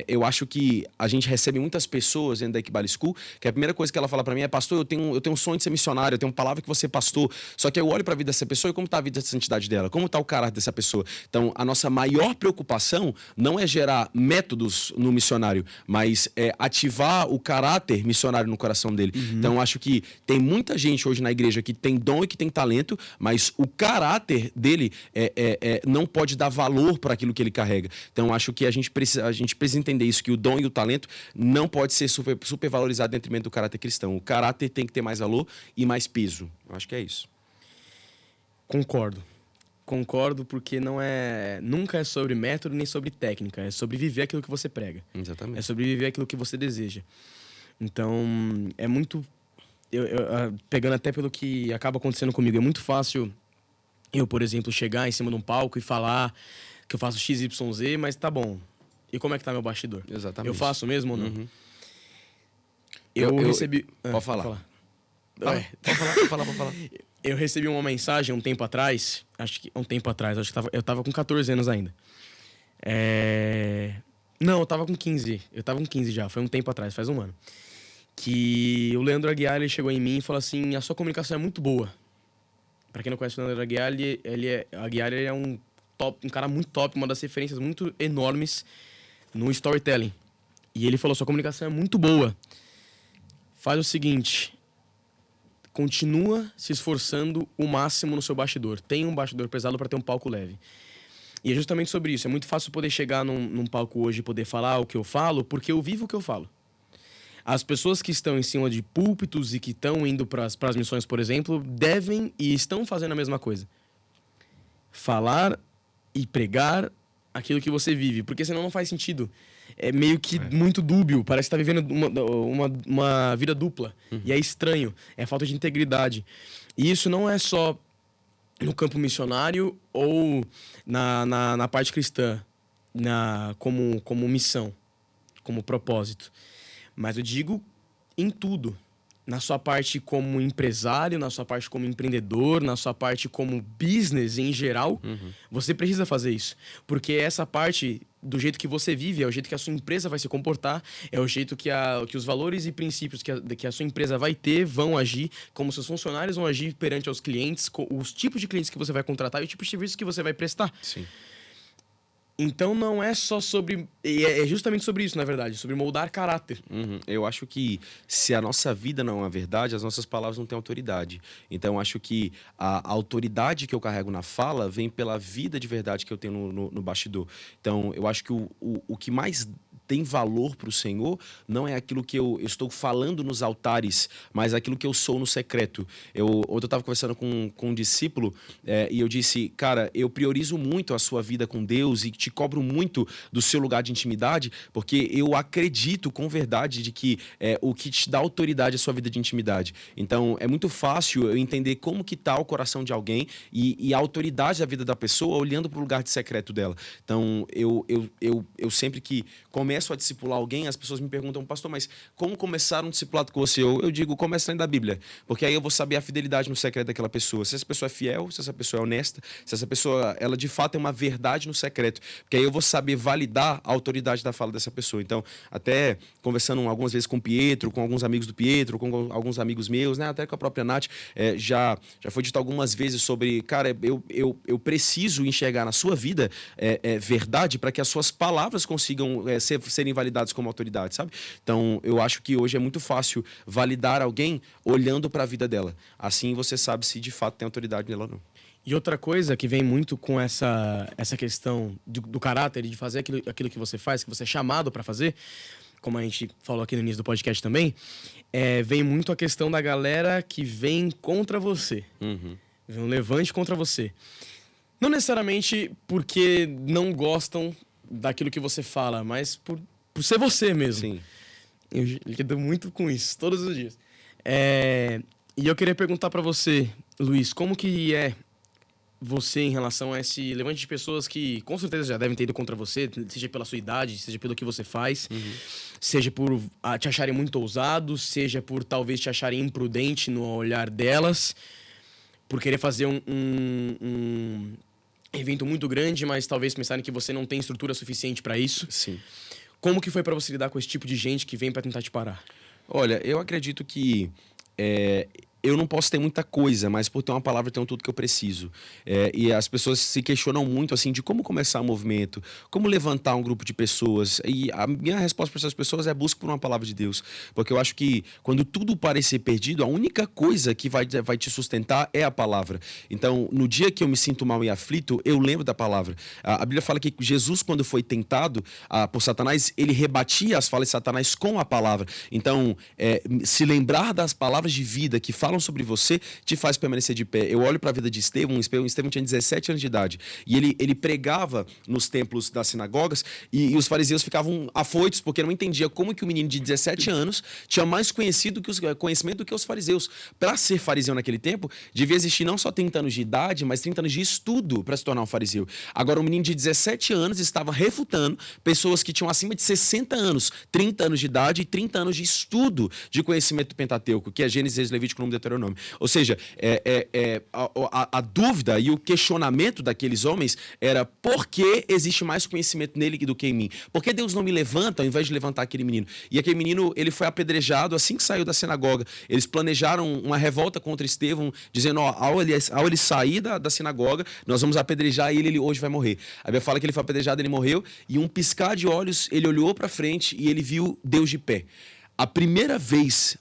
eu acho que a gente recebe muitas pessoas dentro da Ekbalo School, que a primeira coisa que ela fala para mim é: pastor, eu tenho um sonho de ser missionário, eu tenho uma palavra que você é pastor, só que eu olho para a vida dessa pessoa e como está a vida de santidade dela, como está o caráter dessa pessoa. Então, a nossa maior preocupação não é gerar métodos no missionário, mas ativar o caráter missionário no coração dele. Uhum. Então, eu acho que tem muita gente hoje na igreja que tem dom e que tem talento, mas o caráter dele não pode dar valor para aquilo que ele carrega. Então, eu acho que a gente precisa entender isso, que o dom e o talento não pode ser super valorizado em detrimento do caráter cristão. O caráter tem que ter mais valor e mais peso. Eu acho que é isso. Concordo, porque nunca é sobre método nem sobre técnica, é sobre viver aquilo que você prega. Exatamente. É sobre viver aquilo que você deseja. Então, é muito... pegando até pelo que acaba acontecendo comigo, é muito fácil eu, por exemplo, chegar em cima de um palco e falar que eu faço XYZ, mas tá bom. E como é que tá meu bastidor? Exatamente. Eu faço mesmo ou não? Uhum. Eu recebi... Pode falar. Pode falar. Eu recebi uma mensagem um tempo atrás, acho que eu tava com 14 anos ainda. Não, eu tava com 15. Eu tava com 15 já, foi um tempo atrás, faz um ano. Que o Leandro Aguiar, ele chegou em mim e falou assim: a sua comunicação é muito boa. Pra quem não conhece o Leandro Aguiar, ele é um cara muito top, uma das referências muito enormes no storytelling. E ele falou: sua comunicação é muito boa. Faz o seguinte... continua se esforçando o máximo no seu bastidor. Tenha um bastidor pesado para ter um palco leve. E é justamente sobre isso. É muito fácil poder chegar num palco hoje e poder falar o que eu falo, porque eu vivo o que eu falo. As pessoas que estão em cima de púlpitos e que estão indo para as missões, por exemplo, devem e estão fazendo a mesma coisa. Falar e pregar aquilo que você vive, porque senão não faz sentido. É meio que muito dúbio, parece que está vivendo uma vida dupla. Uhum. E é estranho, é falta de integridade. E isso não é só no campo missionário ou na parte cristã, como missão, como propósito. Mas eu digo em tudo. Na sua parte como empresário, na sua parte como empreendedor, na sua parte como business em geral, você precisa fazer isso. Porque essa parte, do jeito que você vive, é o jeito que a sua empresa vai se comportar, é o jeito que os valores e princípios que a sua empresa vai ter vão agir, como seus funcionários vão agir perante aos clientes, os tipos de clientes que você vai contratar e o tipo de serviço que você vai prestar. Sim. Então não é só sobre... É justamente sobre isso, na verdade, sobre moldar caráter. Uhum. Eu acho que se a nossa vida não é uma verdade, as nossas palavras não têm autoridade. Então eu acho que a autoridade que eu carrego na fala vem pela vida de verdade que eu tenho no bastidor. Então eu acho que o que mais tem valor para o Senhor não é aquilo que eu estou falando nos altares, mas aquilo que eu sou no secreto. Ontem eu estava conversando com um discípulo e eu disse, cara, eu priorizo muito a sua vida com Deus e te cobro muito do seu lugar de intimidade, porque eu acredito com verdade de que o que te dá autoridade é a sua vida de intimidade. Então, é muito fácil eu entender como que está o coração de alguém e a autoridade da vida da pessoa olhando para o lugar de secreto dela. Então, eu sempre que começo a discipular alguém, as pessoas me perguntam, pastor, mas como começar um discipulado com você? Eu digo, começa lendo a Bíblia, porque aí eu vou saber a fidelidade no secreto daquela pessoa. Se essa pessoa é fiel, se essa pessoa é honesta, se essa pessoa, ela de fato é uma verdade no secreto, porque aí eu vou saber validar a autoridade da fala dessa pessoa. Então, até conversando algumas vezes com o Pietro, com alguns amigos do Pietro, com alguns amigos meus, né, até com a própria Nath, já foi dito algumas vezes sobre, cara, eu preciso enxergar na sua vida verdade para que as suas palavras consigam serem validadas como autoridade, sabe? Então, eu acho que hoje é muito fácil validar alguém olhando para a vida dela. Assim você sabe se de fato tem autoridade nela ou não. E outra coisa que vem muito com essa questão do caráter, de fazer aquilo que você faz, que você é chamado para fazer, como a gente falou aqui no início do podcast também, vem muito a questão da galera que vem contra você. Uhum. Vem um levante contra você. Não necessariamente porque não gostam daquilo que você fala, mas por ser você mesmo. Sim. Eu lido muito com isso, todos os dias. E eu queria perguntar para você, Luiz, como que é você em relação a esse levante de pessoas que com certeza já devem ter ido contra você, seja pela sua idade, seja pelo que você faz, seja por te acharem muito ousado, seja por talvez te acharem imprudente no olhar delas, por querer fazer um evento muito grande, mas talvez pensarem que você não tem estrutura suficiente para isso. Sim. Como que foi para você lidar com esse tipo de gente que vem para tentar te parar? Olha, eu acredito que eu não posso ter muita coisa, mas por ter uma palavra eu tenho tudo que eu preciso. E as pessoas se questionam muito assim de como começar um movimento, como levantar um grupo de pessoas. E a minha resposta para essas pessoas é busca por uma palavra de Deus. Porque eu acho que quando tudo parecer perdido, a única coisa que vai te sustentar é a palavra. Então, no dia que eu me sinto mal e aflito, eu lembro da palavra. A Bíblia fala que Jesus, quando foi tentado por Satanás, ele rebatia as falas de Satanás com a palavra. Então, se lembrar das palavras de vida que falam sobre você te faz permanecer de pé. Eu olho para a vida de Estevão. Estevão tinha 17 anos de idade e ele pregava nos templos das sinagogas e os fariseus ficavam afoitos porque não entendia como que o menino de 17 anos tinha mais conhecimento do que os fariseus. Para ser fariseu naquele tempo, devia existir não só 30 anos de idade, mas 30 anos de estudo para se tornar um fariseu. Agora, um menino de 17 anos estava refutando pessoas que tinham acima de 60 anos, 30 anos de idade e 30 anos de estudo de conhecimento do Pentateuco, que é Gênesis, Levítico, Número, Deuteronômio. Ou seja, a dúvida e o questionamento daqueles homens era por que existe mais conhecimento nele do que em mim? Por que Deus não me levanta ao invés de levantar aquele menino? E aquele menino, ele foi apedrejado assim que saiu da sinagoga. Eles planejaram uma revolta contra Estevão, dizendo, ao ele sair da sinagoga, nós vamos apedrejar ele hoje vai morrer. A Bíblia fala que ele foi apedrejado, ele morreu, e um piscar de olhos, ele olhou para frente e ele viu Deus de pé. A primeira vez,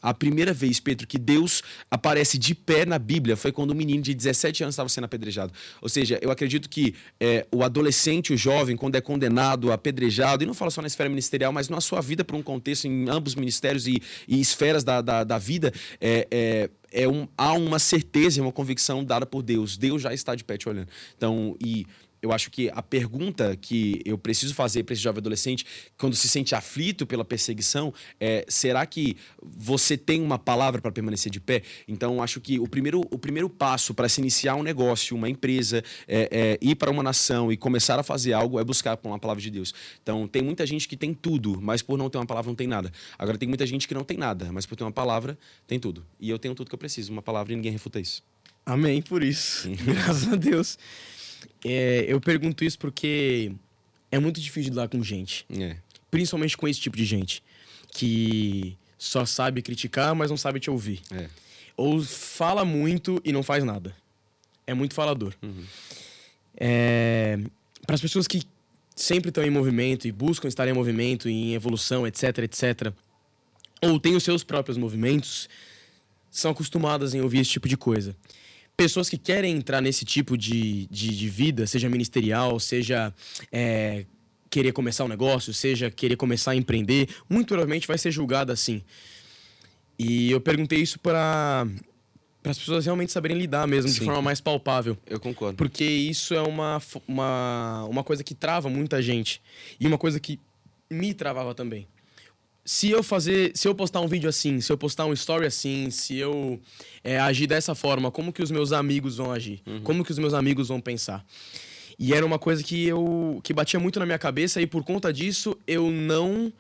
Pedro, que Deus aparece de pé na Bíblia foi quando um menino de 17 anos estava sendo apedrejado. Ou seja, eu acredito que o adolescente, o jovem, quando é condenado, apedrejado, e não falo só na esfera ministerial, mas na sua vida por um contexto em ambos ministérios e esferas da vida, há uma certeza e uma convicção dada por Deus. Deus já está de pé te olhando. Então, eu acho que a pergunta que eu preciso fazer para esse jovem adolescente, quando se sente aflito pela perseguição, será que você tem uma palavra para permanecer de pé? Então, acho que o primeiro passo para se iniciar um negócio, uma empresa, ir para uma nação e começar a fazer algo é buscar uma palavra de Deus. Então, tem muita gente que tem tudo, mas por não ter uma palavra não tem nada. Agora, tem muita gente que não tem nada, mas por ter uma palavra tem tudo. E eu tenho tudo que eu preciso, uma palavra e ninguém refuta isso. Amém por isso. Graças a Deus. Eu pergunto isso porque é muito difícil lidar com gente. Principalmente com esse tipo de gente. Que só sabe criticar, mas não sabe te ouvir. Ou fala muito e não faz nada. É muito falador. Para as pessoas que sempre estão em movimento e buscam estar em movimento, em evolução, etc, etc. Ou têm os seus próprios movimentos, são acostumadas em ouvir esse tipo de coisa. Pessoas que querem entrar nesse tipo de vida, seja ministerial, seja querer começar um negócio, seja querer começar a empreender, muito provavelmente vai ser julgado assim. E eu perguntei isso para as pessoas realmente saberem lidar mesmo, de Sim. forma mais palpável. Eu concordo. Porque isso é uma coisa que trava muita gente. E uma coisa que me travava também. Se eu postar um vídeo assim, se eu postar um story assim, se eu agir dessa forma, como que os meus amigos vão agir? Como que os meus amigos vão pensar? E era uma coisa que batia muito na minha cabeça e por conta disso eu não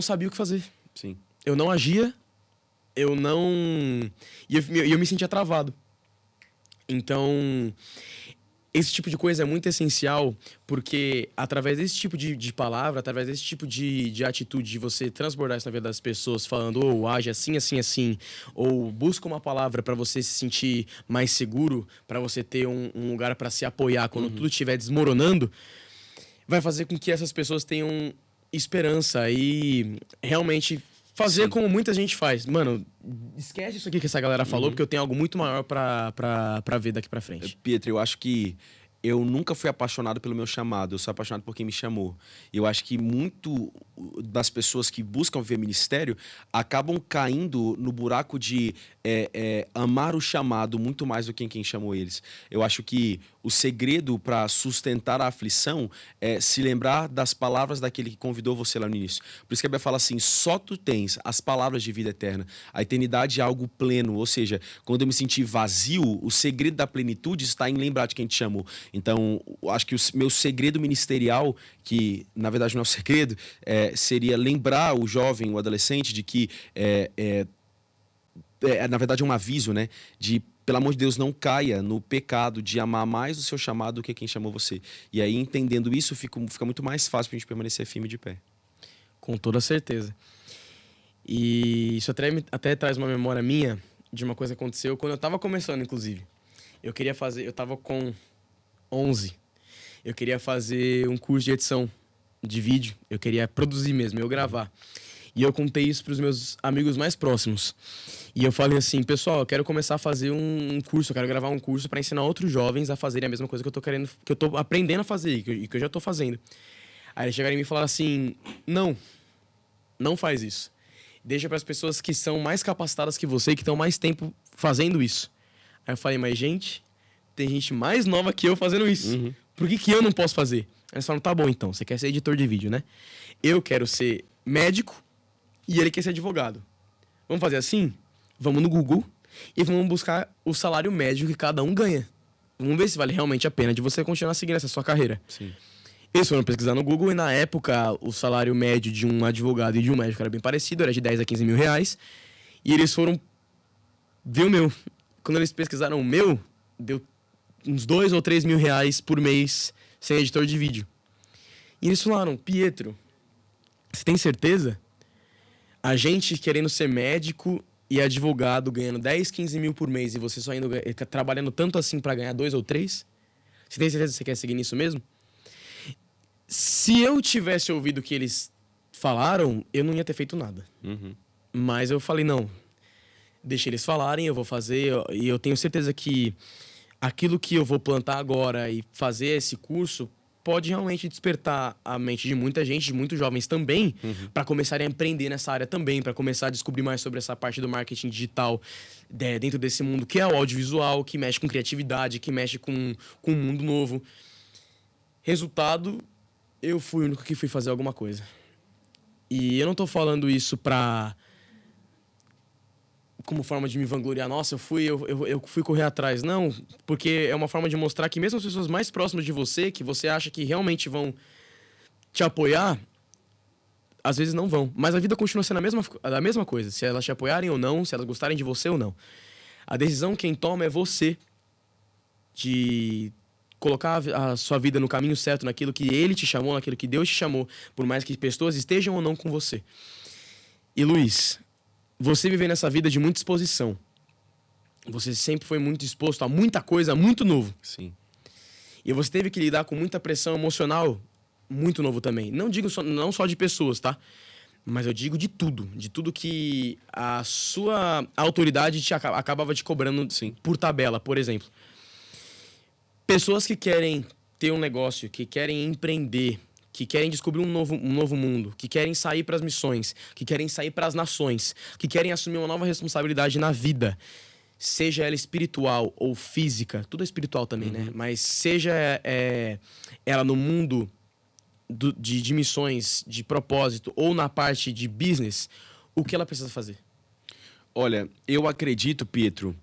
sabia o que fazer. Sim. Eu não agia, eu não... E eu me sentia travado. Então, esse tipo de coisa é muito essencial, porque através desse tipo de palavra, através desse tipo de atitude, de você transbordar isso na vida das pessoas, falando, ou age assim, assim, assim, ou busca uma palavra para você se sentir mais seguro, para você ter um lugar para se apoiar quando tudo estiver desmoronando, vai fazer com que essas pessoas tenham esperança e realmente fazer como muita gente faz. Mano, esquece isso aqui que essa galera falou, porque eu tenho algo muito maior pra ver daqui pra frente. Pietro, eu acho que eu nunca fui apaixonado pelo meu chamado, eu sou apaixonado por quem me chamou. Eu acho que muito das pessoas que buscam ver ministério acabam caindo no buraco de amar o chamado muito mais do que quem chamou eles. Eu acho que o segredo para sustentar a aflição é se lembrar das palavras daquele que convidou você lá no início. Por isso que a Bíblia fala assim, só tu tens as palavras de vida eterna. A eternidade é algo pleno, ou seja, quando eu me sentir vazio, o segredo da plenitude está em lembrar de quem te chamou. Então, acho que o meu segredo ministerial, que na verdade não é um segredo, seria lembrar o jovem, o adolescente, de que na verdade é um aviso, né? De, pelo amor de Deus, não caia no pecado de amar mais o seu chamado do que quem chamou você. E aí, entendendo isso, fica muito mais fácil pra gente permanecer firme de pé. Com toda certeza. E isso até traz uma memória minha de uma coisa que aconteceu quando eu tava começando, inclusive. Eu tava com 11. Eu queria fazer um curso de edição de vídeo. Eu queria produzir mesmo, eu gravar. E eu contei isso para os meus amigos mais próximos. E eu falei assim, pessoal, eu quero começar a fazer um curso, eu quero gravar um curso para ensinar outros jovens a fazerem a mesma coisa que eu tô aprendendo a fazer e que eu já tô fazendo. Aí eles chegaram em mim e falaram assim, não faz isso. Deixa para as pessoas que são mais capacitadas que você, que estão mais tempo fazendo isso. Aí eu falei, mas gente, tem gente mais nova que eu fazendo isso. Por que eu não posso fazer? Aí eles falaram, tá bom então, você quer ser editor de vídeo, né? Eu quero ser médico e ele quer ser advogado. Vamos fazer assim? Vamos no Google e vamos buscar o salário médio que cada um ganha. Vamos ver se vale realmente a pena de você continuar seguindo essa sua carreira. Sim. Eles foram pesquisar no Google e na época o salário médio de um advogado e de um médico era bem parecido, era de 10 a 15 mil reais. E eles foram ver o meu. Quando eles pesquisaram o meu, deu uns 2 ou 3 mil reais por mês sem editor de vídeo. E eles falaram, Pietro, você tem certeza? A gente querendo ser médico e advogado ganhando 10, 15 mil por mês e você só indo trabalhando tanto assim pra ganhar 2 ou 3? Você tem certeza que você quer seguir nisso mesmo? Se eu tivesse ouvido o que eles falaram, eu não ia ter feito nada. Mas eu falei, não, deixa eles falarem, eu vou fazer. E eu tenho certeza que aquilo que eu vou plantar agora e fazer esse curso pode realmente despertar a mente de muita gente, de muitos jovens também, para começarem a empreender nessa área também, para começar a descobrir mais sobre essa parte do marketing digital dentro desse mundo que é o audiovisual, que mexe com criatividade, que mexe com um mundo novo. Resultado, eu fui o único que fui fazer alguma coisa. E eu não tô falando isso como forma de me vangloriar, nossa, eu fui correr atrás. Não, porque é uma forma de mostrar que mesmo as pessoas mais próximas de você, que você acha que realmente vão te apoiar, às vezes não vão. Mas a vida continua sendo a mesma coisa, se elas te apoiarem ou não, se elas gostarem de você ou não. A decisão quem toma é você de colocar a sua vida no caminho certo, naquilo que ele te chamou, naquilo que Deus te chamou, por mais que pessoas estejam ou não com você. E Luiz, você viver nessa vida de muita exposição. Você sempre foi muito exposto a muita coisa, muito novo. Sim. E você teve que lidar com muita pressão emocional, muito novo também. Não só de pessoas, tá? Mas eu digo de tudo que a sua autoridade acabava te cobrando, sim, por tabela, por exemplo. Pessoas que querem ter um negócio, que querem empreender, que querem descobrir um novo mundo, que querem sair para as missões, que querem sair para as nações, que querem assumir uma nova responsabilidade na vida, seja ela espiritual ou física, tudo é espiritual também, né? Mas seja ela no mundo de missões, de propósito, ou na parte de business, o que ela precisa fazer? Olha, eu acredito, Pietro,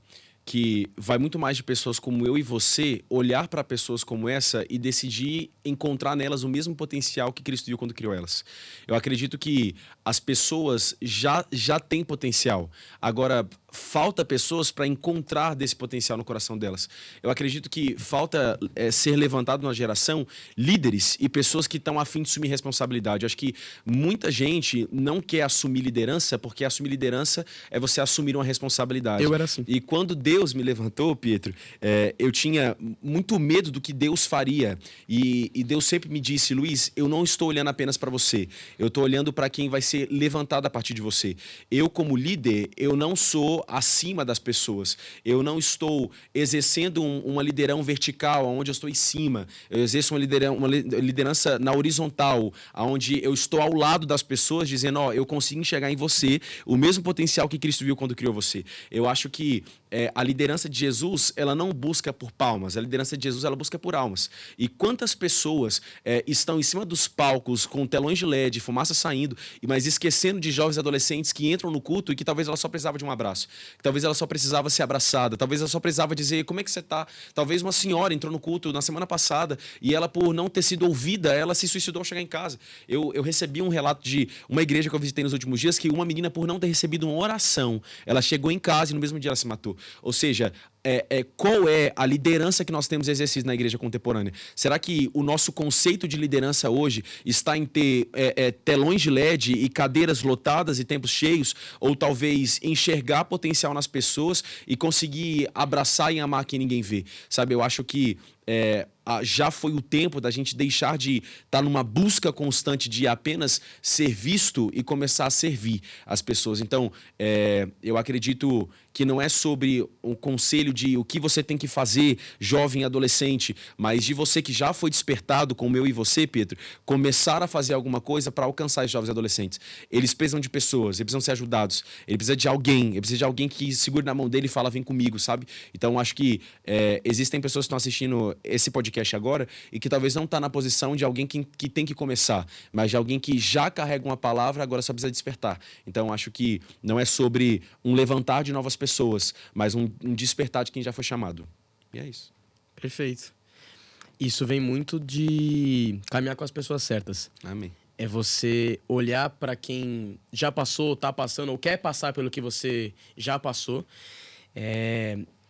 que vai muito mais de pessoas como eu e você olhar para pessoas como essa e decidir encontrar nelas o mesmo potencial que Cristo viu quando criou elas. Eu acredito que as pessoas já têm potencial. Agora, falta pessoas para encontrar desse potencial no coração delas. Eu acredito que falta ser levantado na geração líderes e pessoas que estão a fim de assumir responsabilidade. Eu acho que muita gente não quer assumir liderança porque assumir liderança é você assumir uma responsabilidade. Eu era assim. E quando Deus me levantou, Pietro, eu tinha muito medo do que Deus faria. E Deus sempre me disse, Luiz, eu não estou olhando apenas para você. Eu estou olhando para quem vai ser levantado a partir de você. Eu, como líder, eu não sou acima das pessoas. Eu não estou exercendo uma liderança vertical, onde eu estou em cima. Eu exerço uma liderança na horizontal, onde eu estou ao lado das pessoas, dizendo, eu consigo enxergar em você o mesmo potencial que Cristo viu quando criou você. Eu acho que a liderança de Jesus, ela não busca por palmas. A liderança de Jesus, ela busca por almas. E quantas pessoas estão em cima dos palcos com telões de LED, fumaça saindo, mas esquecendo de jovens e adolescentes que entram no culto e que talvez ela só precisava de um abraço. Talvez ela só precisava ser abraçada. Talvez ela só precisava dizer, como é que você tá? Talvez uma senhora entrou no culto na semana passada e ela, por não ter sido ouvida, ela se suicidou ao chegar em casa. Eu recebi um relato de uma igreja que eu visitei nos últimos dias que uma menina, por não ter recebido uma oração, ela chegou em casa e no mesmo dia ela se matou. Ou seja, qual é a liderança que nós temos exercido na igreja contemporânea? Será que o nosso conceito de liderança hoje está em ter telões de LED e cadeiras lotadas e tempos cheios? Ou talvez enxergar potencial nas pessoas e conseguir abraçar e amar quem ninguém vê? Sabe, eu acho que já foi o tempo da gente deixar de estar numa busca constante de apenas ser visto e começar a servir as pessoas. Então, eu acredito que não é sobre um conselho de o que você tem que fazer, jovem, adolescente, mas de você que já foi despertado, como eu e você, Pedro, começar a fazer alguma coisa para alcançar os jovens e adolescentes. Eles precisam de pessoas, eles precisam ser ajudados, ele precisa de alguém, ele precisa de alguém que segure na mão dele e fala, vem comigo, sabe? Então, acho que existem pessoas que estão assistindo esse podcast agora e que talvez não está na posição de alguém que tem que começar, mas de alguém que já carrega uma palavra, agora só precisa despertar. Então, acho que não é sobre um levantar de novas pessoas, mas um despertar de quem já foi chamado. E é isso. Perfeito. Isso vem muito de caminhar com as pessoas certas. Amém. É você olhar para quem já passou, está passando, ou quer passar pelo que você já passou.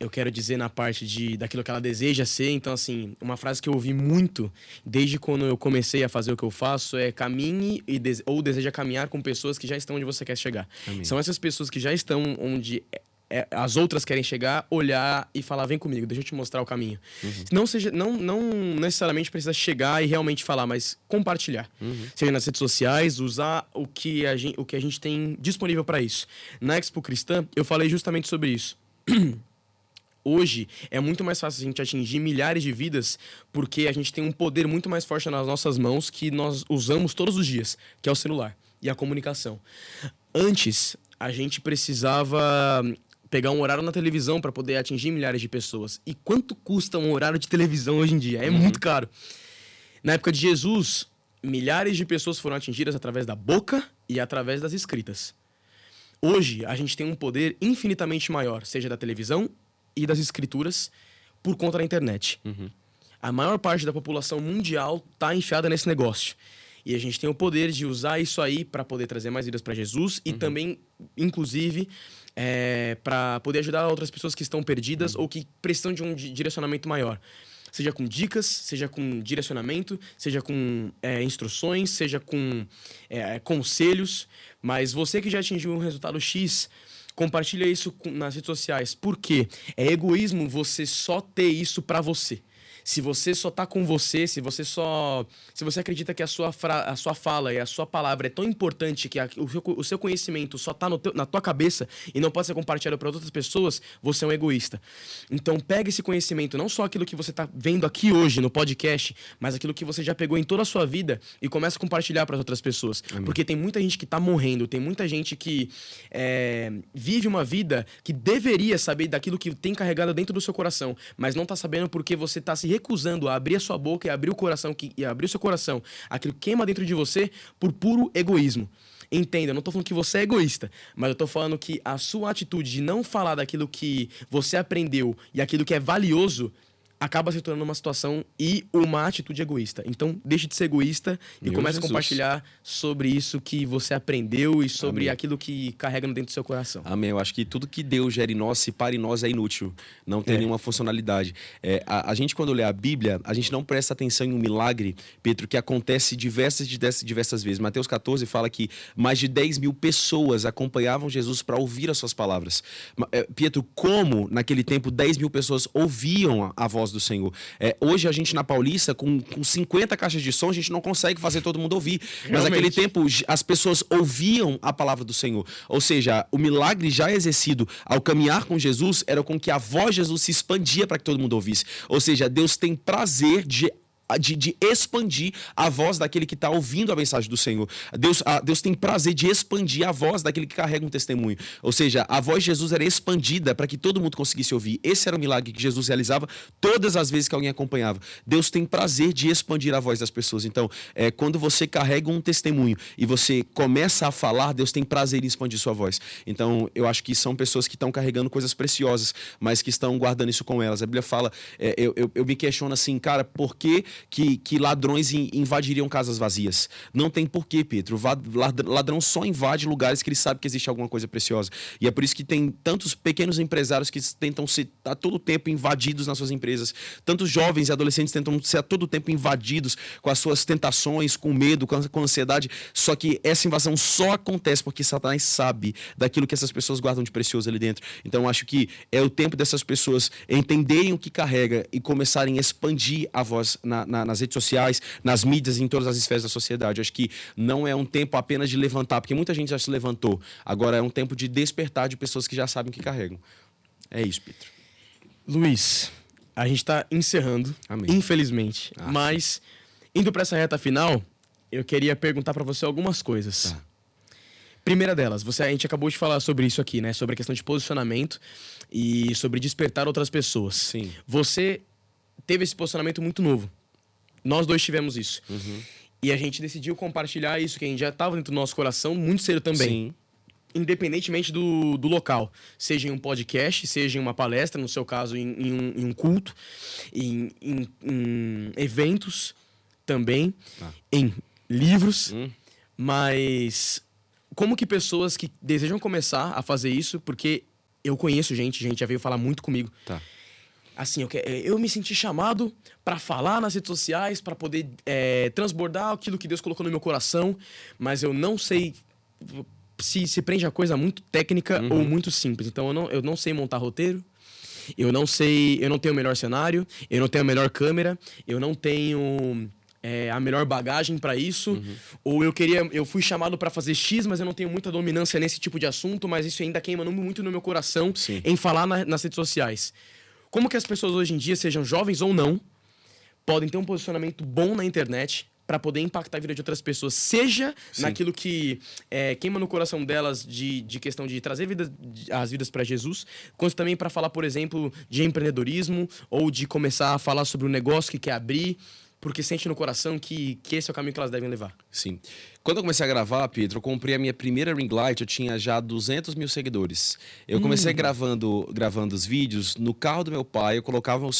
Eu quero dizer na parte daquilo que ela deseja ser. Então, assim, uma frase que eu ouvi muito desde quando eu comecei a fazer o que eu faço é caminhe ou deseja caminhar com pessoas que já estão onde você quer chegar. Amém. São essas pessoas que já estão onde as outras querem chegar, olhar e falar, vem comigo, deixa eu te mostrar o caminho. Não necessariamente precisa chegar e realmente falar, mas compartilhar. Seja nas redes sociais, usar o que a gente tem disponível para isso. Na Expo Cristã, eu falei justamente sobre isso. Hoje é muito mais fácil a gente atingir milhares de vidas porque a gente tem um poder muito mais forte nas nossas mãos que nós usamos todos os dias, que é o celular e a comunicação. Antes, a gente precisava pegar um horário na televisão para poder atingir milhares de pessoas. E quanto custa um horário de televisão hoje em dia? É muito caro. Na época de Jesus, milhares de pessoas foram atingidas através da boca e através das escritas. Hoje, a gente tem um poder infinitamente maior, seja da televisão e das escrituras, por conta da internet. A maior parte da população mundial está enfiada nesse negócio. E a gente tem o poder de usar isso aí para poder trazer mais vidas para Jesus e também, inclusive, para poder ajudar outras pessoas que estão perdidas ou que precisam de um direcionamento maior. Seja com dicas, seja com direcionamento, seja com instruções, seja com conselhos. Mas você que já atingiu um resultado X, compartilha isso nas redes sociais. Por quê? É egoísmo você só ter isso para você. Se você só tá com você, se você acredita que a sua fala e a sua palavra é tão importante que o seu conhecimento só tá na tua cabeça e não pode ser compartilhado para outras pessoas, você é um egoísta. Então pega esse conhecimento, não só aquilo que você tá vendo aqui hoje no podcast, mas aquilo que você já pegou em toda a sua vida e começa a compartilhar para as outras pessoas. Amém. Porque tem muita gente que tá morrendo, tem muita gente que vive uma vida que deveria saber daquilo que tem carregado dentro do seu coração, mas não tá sabendo porque você tá se recusando a abrir a sua boca e abrir o coração, e abrir o seu coração, aquilo que queima dentro de você por puro egoísmo. Entenda, eu não tô falando que você é egoísta, mas eu tô falando que a sua atitude de não falar daquilo que você aprendeu e aquilo que é valioso acaba se tornando uma situação e uma atitude egoísta. Então, deixe de ser egoísta e comece a compartilhar sobre isso que você aprendeu e sobre Amém. Aquilo que carrega dentro do seu coração. Amém. Eu acho que tudo que Deus gera em nós, se para em nós, é inútil. Não tem nenhuma funcionalidade. A gente, quando lê a Bíblia, a gente não presta atenção em um milagre, Pedro, que acontece diversas vezes. Mateus 14 fala que mais de 10 mil pessoas acompanhavam Jesus para ouvir as suas palavras. Pedro, como naquele tempo 10 mil pessoas ouviam a voz do Senhor? Hoje a gente na Paulista, com 50 caixas de som, a gente não consegue fazer todo mundo ouvir. Mas naquele tempo as pessoas ouviam a palavra do Senhor. Ou seja, o milagre já exercido ao caminhar com Jesus era com que a voz de Jesus se expandia para que todo mundo ouvisse. Ou seja, Deus tem prazer de expandir a voz daquele que está ouvindo a mensagem do Senhor. Deus tem prazer de expandir a voz daquele que carrega um testemunho. Ou seja, a voz de Jesus era expandida para que todo mundo conseguisse ouvir. Esse era o milagre que Jesus realizava todas as vezes que alguém acompanhava. Deus tem prazer de expandir a voz das pessoas. Então, quando você carrega um testemunho e você começa a falar, Deus tem prazer em expandir sua voz. Então, eu acho que são pessoas que estão carregando coisas preciosas, mas que estão guardando isso com elas. A Bíblia fala, eu me questiono assim, cara, por que ladrões invadiriam casas vazias? Não tem porquê, Pedro. Ladrão só invade lugares que ele sabe que existe alguma coisa preciosa. E é por isso que tem tantos pequenos empresários que tentam ser a todo tempo invadidos nas suas empresas. Tantos jovens e adolescentes tentam ser a todo tempo invadidos com as suas tentações, com medo, com ansiedade. Só que essa invasão só acontece porque Satanás sabe daquilo que essas pessoas guardam de precioso ali dentro. Então, eu acho que é o tempo dessas pessoas entenderem o que carrega e começarem a expandir a voz nas redes sociais, nas mídias, em todas as esferas da sociedade. Acho que não é um tempo apenas de levantar, porque muita gente já se levantou. Agora é um tempo de despertar de pessoas que já sabem o que carregam. É isso, Pedro. Luiz, a gente está encerrando, Amém. Infelizmente. Mas, indo para essa reta final, eu queria perguntar para você algumas coisas. Tá. Primeira delas, a gente acabou de falar sobre isso aqui, né? Sobre a questão de posicionamento e sobre despertar outras pessoas. Sim. Você teve esse posicionamento muito novo. Nós dois tivemos isso. Uhum. E a gente decidiu compartilhar isso, que a gente já estava dentro do nosso coração muito cedo também. Sim. Independentemente do local. Seja em um podcast, seja em uma palestra, no seu caso, em um culto, em eventos também, em livros. Mas como que pessoas que desejam começar a fazer isso, porque eu conheço gente já veio falar muito comigo. Tá. Assim, eu me senti chamado para falar nas redes sociais, para poder transbordar aquilo que Deus colocou no meu coração, mas eu não sei se prende a coisa muito técnica ou muito simples. Então, eu não sei montar roteiro, eu não tenho o melhor cenário, eu não tenho a melhor câmera, eu não tenho a melhor bagagem para isso, ou eu fui chamado para fazer X, mas eu não tenho muita dominância nesse tipo de assunto, mas isso ainda queima muito no meu coração. Sim. Em falar nas redes sociais. Como que as pessoas hoje em dia, sejam jovens ou não, podem ter um posicionamento bom na internet para poder impactar a vida de outras pessoas, seja Sim. naquilo que queima no coração delas de questão de trazer as vidas para Jesus, quanto também para falar, por exemplo, de empreendedorismo ou de começar a falar sobre um negócio que quer abrir, porque sente no coração que esse é o caminho que elas devem levar. Sim. Quando eu comecei a gravar, Pedro, eu comprei a minha primeira ring light, eu tinha já 200 mil seguidores. Eu comecei gravando os vídeos no carro do meu pai, eu colocava o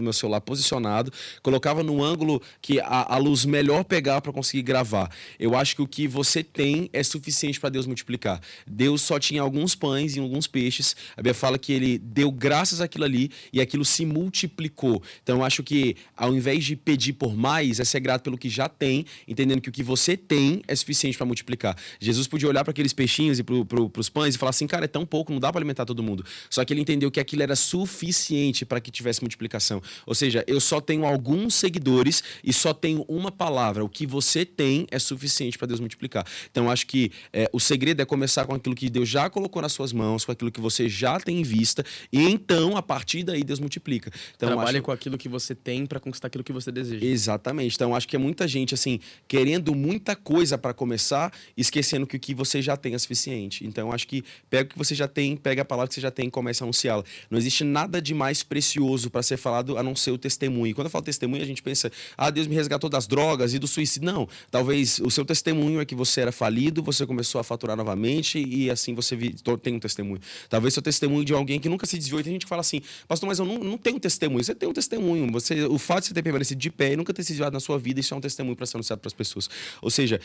meu celular posicionado, colocava no ângulo que a luz melhor pegar para conseguir gravar. Eu acho que o que você tem é suficiente para Deus multiplicar. Deus só tinha alguns pães e alguns peixes. A Bíblia fala que ele deu graças àquilo ali e aquilo se multiplicou. Então eu acho que ao invés de pedir por mais, é ser grato pelo que já tem, entendendo que o que você tem é suficiente para multiplicar. Jesus podia olhar para aqueles peixinhos e para os pães e falar assim, cara, é tão pouco, não dá para alimentar todo mundo. Só que ele entendeu que aquilo era suficiente para que tivesse multiplicação. Ou seja, eu só tenho alguns seguidores e só tenho uma palavra. O que você tem é suficiente para Deus multiplicar. Então, acho que o segredo é começar com aquilo que Deus já colocou nas suas mãos, com aquilo que você já tem em vista, e então, a partir daí, Deus multiplica. Então, Trabalhe com aquilo que você tem para conquistar aquilo que você deseja. Exatamente. Então, acho que é muita gente, assim, querendo muita coisa para começar, esquecendo que o que você já tem é suficiente. Então, acho que pega o que você já tem, pega a palavra que você já tem e começa a anunciá-la. Não existe nada de mais precioso para ser falado a não ser o testemunho. E quando eu falo testemunho, a gente pensa, Deus me resgatou das drogas e do suicídio. Não. Talvez o seu testemunho é que você era falido, você começou a faturar novamente e assim você tem um testemunho. Talvez seu testemunho de alguém que nunca se desviou. E tem gente que fala assim, pastor, mas eu não tenho testemunho. Você tem um testemunho. O fato de você ter permanecido de pé e nunca ter se desviado na sua vida, isso é um testemunho para ser anunciado para as pessoas. Ou seja,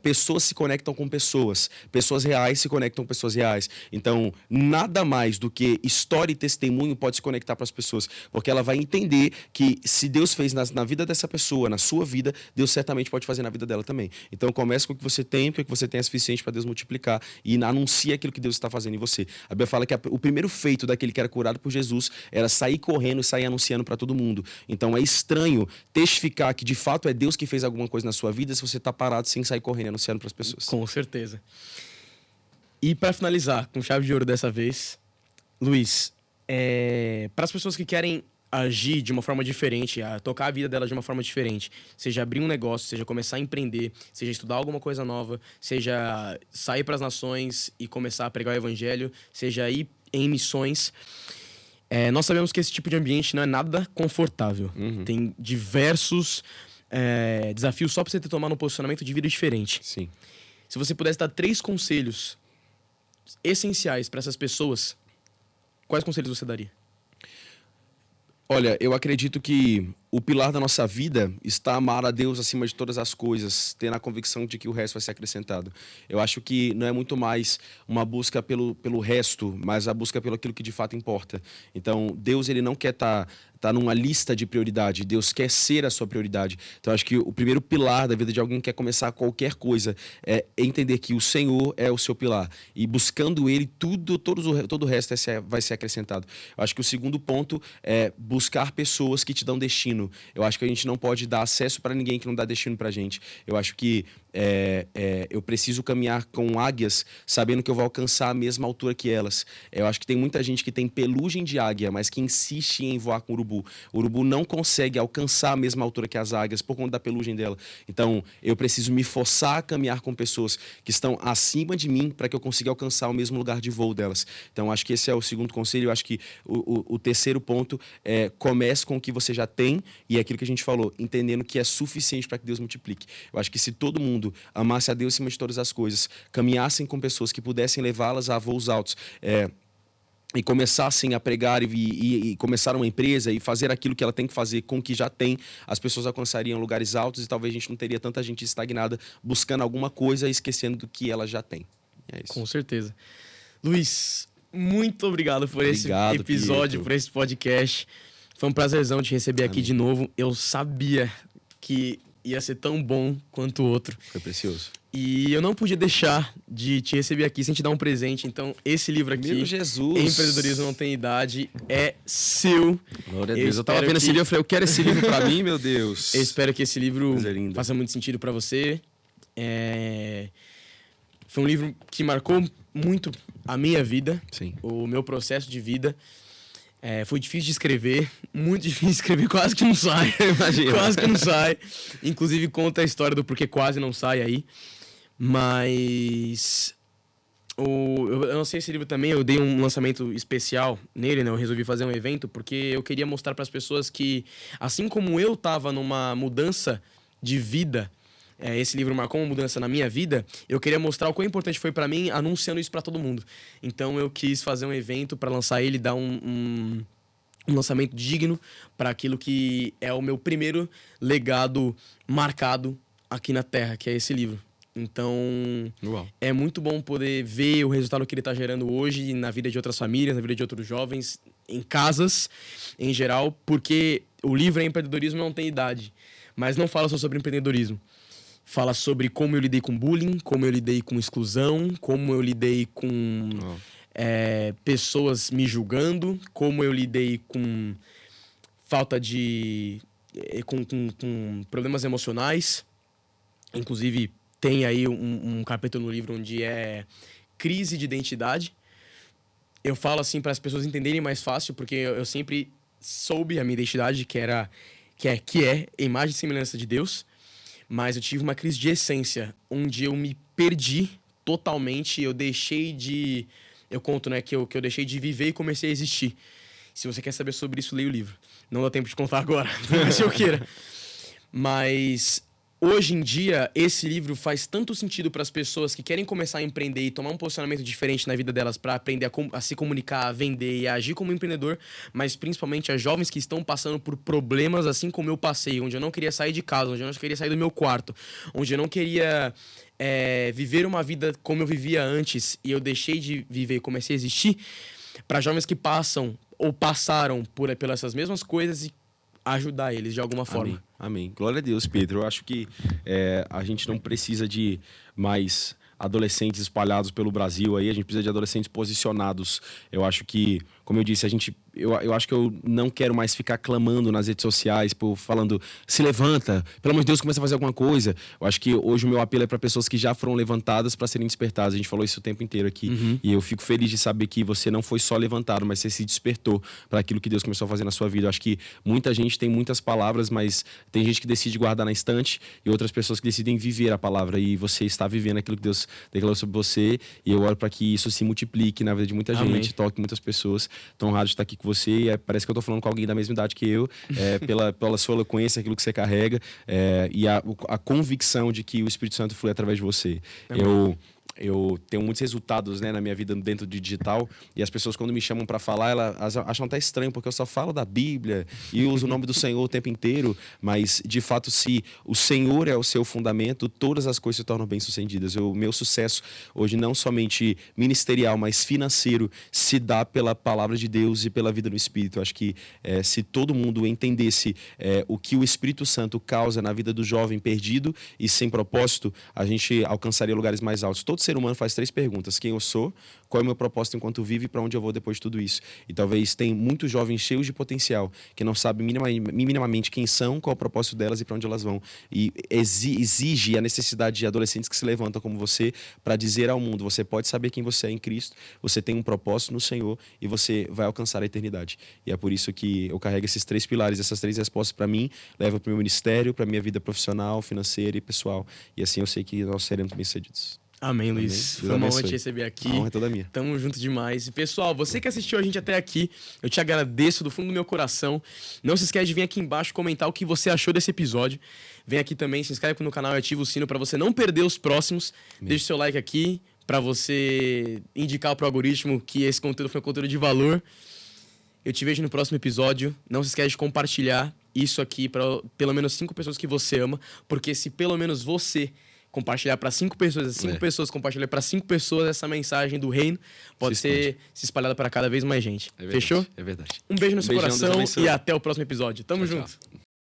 pessoas se conectam com pessoas. Pessoas reais se conectam com pessoas reais. Então, nada mais do que história e testemunho pode se conectar para as pessoas. Porque ela vai entender que se Deus fez na vida dessa pessoa, na sua vida, Deus certamente pode fazer na vida dela também. Então, comece com o que você tem, porque o que você tem é suficiente para Deus multiplicar e anuncia aquilo que Deus está fazendo em você. A Bíblia fala que o primeiro feito daquele que era curado por Jesus era sair correndo e sair anunciando para todo mundo. Então, é estranho testificar que de fato é Deus que fez alguma coisa na sua vida se você está parado sem sair correndo e anunciando para as pessoas. Com certeza. E para finalizar, com chave de ouro dessa vez, Luiz, para as pessoas que querem agir de uma forma diferente, tocar a vida delas de uma forma diferente, seja abrir um negócio, seja começar a empreender, seja estudar alguma coisa nova, seja sair para as nações e começar a pregar o evangelho, seja ir em missões, nós sabemos que esse tipo de ambiente não é nada confortável. Tem diversos desafios só para você ter tomado um posicionamento de vida diferente. Sim. Se você pudesse dar 3 conselhos essenciais para essas pessoas, quais conselhos você daria? Olha, eu acredito que o pilar da nossa vida está amar a Deus acima de todas as coisas, tendo a convicção de que o resto vai ser acrescentado. Eu acho que não é muito mais uma busca pelo resto, mas a busca pelo aquilo que de fato importa. Então, Deus ele não quer estar numa lista de prioridade, Deus quer ser a sua prioridade. Então, acho que o primeiro pilar da vida de alguém que quer começar qualquer coisa é entender que o Senhor é o seu pilar. E buscando Ele, todo o resto vai ser acrescentado. Eu acho que o segundo ponto é buscar pessoas que te dão destino. Eu acho que a gente não pode dar acesso para ninguém que não dá destino para a gente. Eu acho que eu preciso caminhar com águias sabendo que eu vou alcançar a mesma altura que elas. Eu acho que tem muita gente que tem pelugem de águia, mas que insiste em voar com urubu. O urubu não consegue alcançar a mesma altura que as águias por conta da pelugem dela. Então, eu preciso me forçar a caminhar com pessoas que estão acima de mim para que eu consiga alcançar o mesmo lugar de voo delas. Então, acho que esse é o segundo conselho. Eu acho que o terceiro ponto é comece com o que você já tem e é aquilo que a gente falou, entendendo que é suficiente para que Deus multiplique. Eu acho que se todo mundo amasse a Deus acima de todas as coisas, caminhassem com pessoas que pudessem levá-las a voos altos, e começassem a pregar e começar uma empresa e fazer aquilo que ela tem que fazer com o que já tem, as pessoas alcançariam lugares altos e talvez a gente não teria tanta gente estagnada buscando alguma coisa e esquecendo do que ela já tem. É isso. Com certeza. Luiz, muito obrigado por esse episódio, por esse podcast. Foi um prazerzão te receber aqui de novo. Eu sabia que ia ser tão bom quanto o outro. Foi precioso. E eu não podia deixar de te receber aqui sem te dar um presente. Então, esse livro aqui, Meu Jesus. Empreendedorismo Não Tem Idade, é seu. Glória a Deus. Eu tava vendo esse livro, eu falei, eu quero esse livro pra mim, meu Deus. Eu espero que esse livro faça muito sentido pra você. Foi um livro que marcou muito a minha vida, Sim. O meu processo de vida. Foi difícil de escrever, muito difícil de escrever, quase que não sai. Imagina. Quase que não sai. Inclusive, conta a história do porquê quase não sai aí. Mas eu lancei esse livro também, eu dei um lançamento especial nele, né? Eu resolvi fazer um evento porque eu queria mostrar para as pessoas que, assim como eu estava numa mudança de vida, esse livro marcou uma mudança na minha vida, eu queria mostrar o quão importante foi para mim anunciando isso para todo mundo. Então eu quis fazer um evento para lançar ele, dar um lançamento digno para aquilo que é o meu primeiro legado marcado aqui na Terra, que é esse livro. Então, Uau. É muito bom poder ver o resultado que ele está gerando hoje na vida de outras famílias, na vida de outros jovens, em casas, em geral, porque o livro Empreendedorismo Não Tem Idade, mas não fala só sobre empreendedorismo. Fala sobre como eu lidei com bullying, como eu lidei com exclusão, como eu lidei com pessoas me julgando, como eu lidei com falta de... com problemas emocionais. Inclusive, tem aí um capítulo no livro onde é crise de identidade. Eu falo assim para as pessoas entenderem mais fácil, porque eu sempre soube a minha identidade, que é imagem e semelhança de Deus. Mas eu tive uma crise de essência, onde eu me perdi totalmente, eu deixei de... Eu conto, né, que eu deixei de viver e comecei a existir. Se você quer saber sobre isso, leia o livro. Não dá tempo de contar agora, se eu queira. Mas hoje em dia, esse livro faz tanto sentido para as pessoas que querem começar a empreender e tomar um posicionamento diferente na vida delas para aprender a se comunicar, a vender e a agir como empreendedor, mas principalmente a jovens que estão passando por problemas assim como eu passei, onde eu não queria sair de casa, onde eu não queria sair do meu quarto, onde eu não queria viver uma vida como eu vivia antes e eu deixei de viver e comecei a existir, para jovens que passam ou passaram pelas essas mesmas coisas e ajudar eles de alguma forma. Amém. Glória a Deus, Pedro. Eu acho que a gente não precisa de mais adolescentes espalhados pelo Brasil aí, a gente precisa de adolescentes posicionados. Eu acho que, como eu disse, eu acho que eu não quero mais ficar clamando nas redes sociais, falando, se levanta, pelo amor de Deus, começa a fazer alguma coisa. Eu acho que hoje o meu apelo é para pessoas que já foram levantadas para serem despertadas. A gente falou isso o tempo inteiro aqui. E eu fico feliz de saber que você não foi só levantado, mas você se despertou para aquilo que Deus começou a fazer na sua vida. Eu acho que muita gente tem muitas palavras, mas tem gente que decide guardar na estante e outras pessoas que decidem viver a palavra. E você está vivendo aquilo que Deus declarou sobre você. E eu oro para que isso se multiplique na vida de muita gente, toque muitas pessoas. Tão honrado de estar aqui com você. E parece que eu estou falando com alguém da mesma idade que eu, pela sua eloquência, aquilo que você carrega, e a convicção de que o Espírito Santo flui através de você. Eu tenho muitos resultados, né, na minha vida dentro de digital, e as pessoas, quando me chamam para falar, elas acham até estranho, porque eu só falo da Bíblia e uso o nome do Senhor o tempo inteiro, mas, de fato, se o Senhor é o seu fundamento, todas as coisas se tornam bem-sucedidas. O meu sucesso hoje, não somente ministerial, mas financeiro, se dá pela palavra de Deus e pela vida no Espírito. Eu acho que se todo mundo entendesse o que o Espírito Santo causa na vida do jovem perdido e sem propósito, a gente alcançaria lugares mais altos. Todo ser humano faz 3 perguntas: quem eu sou, qual é o meu propósito enquanto vivo e para onde eu vou depois de tudo isso. E talvez tem muitos jovens cheios de potencial que não sabem minimamente quem são, qual é o propósito delas e para onde elas vão. E exige a necessidade de adolescentes que se levantam como você para dizer ao mundo: você pode saber quem você é em Cristo, você tem um propósito no Senhor e você vai alcançar a eternidade. E é por isso que eu carrego esses 3 pilares, essas 3 respostas para mim, levo para o meu ministério, para a minha vida profissional, financeira e pessoal. E assim eu sei que nós seremos bem-sucedidos. Amém, Luiz. Foi uma honra te receber aqui. A honra é toda minha. Tamo junto demais. E, pessoal, você que assistiu a gente até aqui, eu te agradeço do fundo do meu coração. Não se esquece de vir aqui embaixo comentar o que você achou desse episódio. Vem aqui também, se inscreve no canal e ativa o sino para você não perder os próximos. Deixa o seu like aqui para você indicar pro algoritmo que esse conteúdo foi um conteúdo de valor. Eu te vejo no próximo episódio. Não se esquece de compartilhar isso aqui para pelo menos 5 pessoas que você ama, porque se pelo menos você compartilhar para 5 pessoas, as 5 pessoas compartilhar para 5 pessoas, essa mensagem do reino pode ser se espalhada para cada vez mais gente. É verdade, fechou? É verdade. Um beijo no seu Beijão, coração e até o próximo episódio. Tamo junto. Tchau.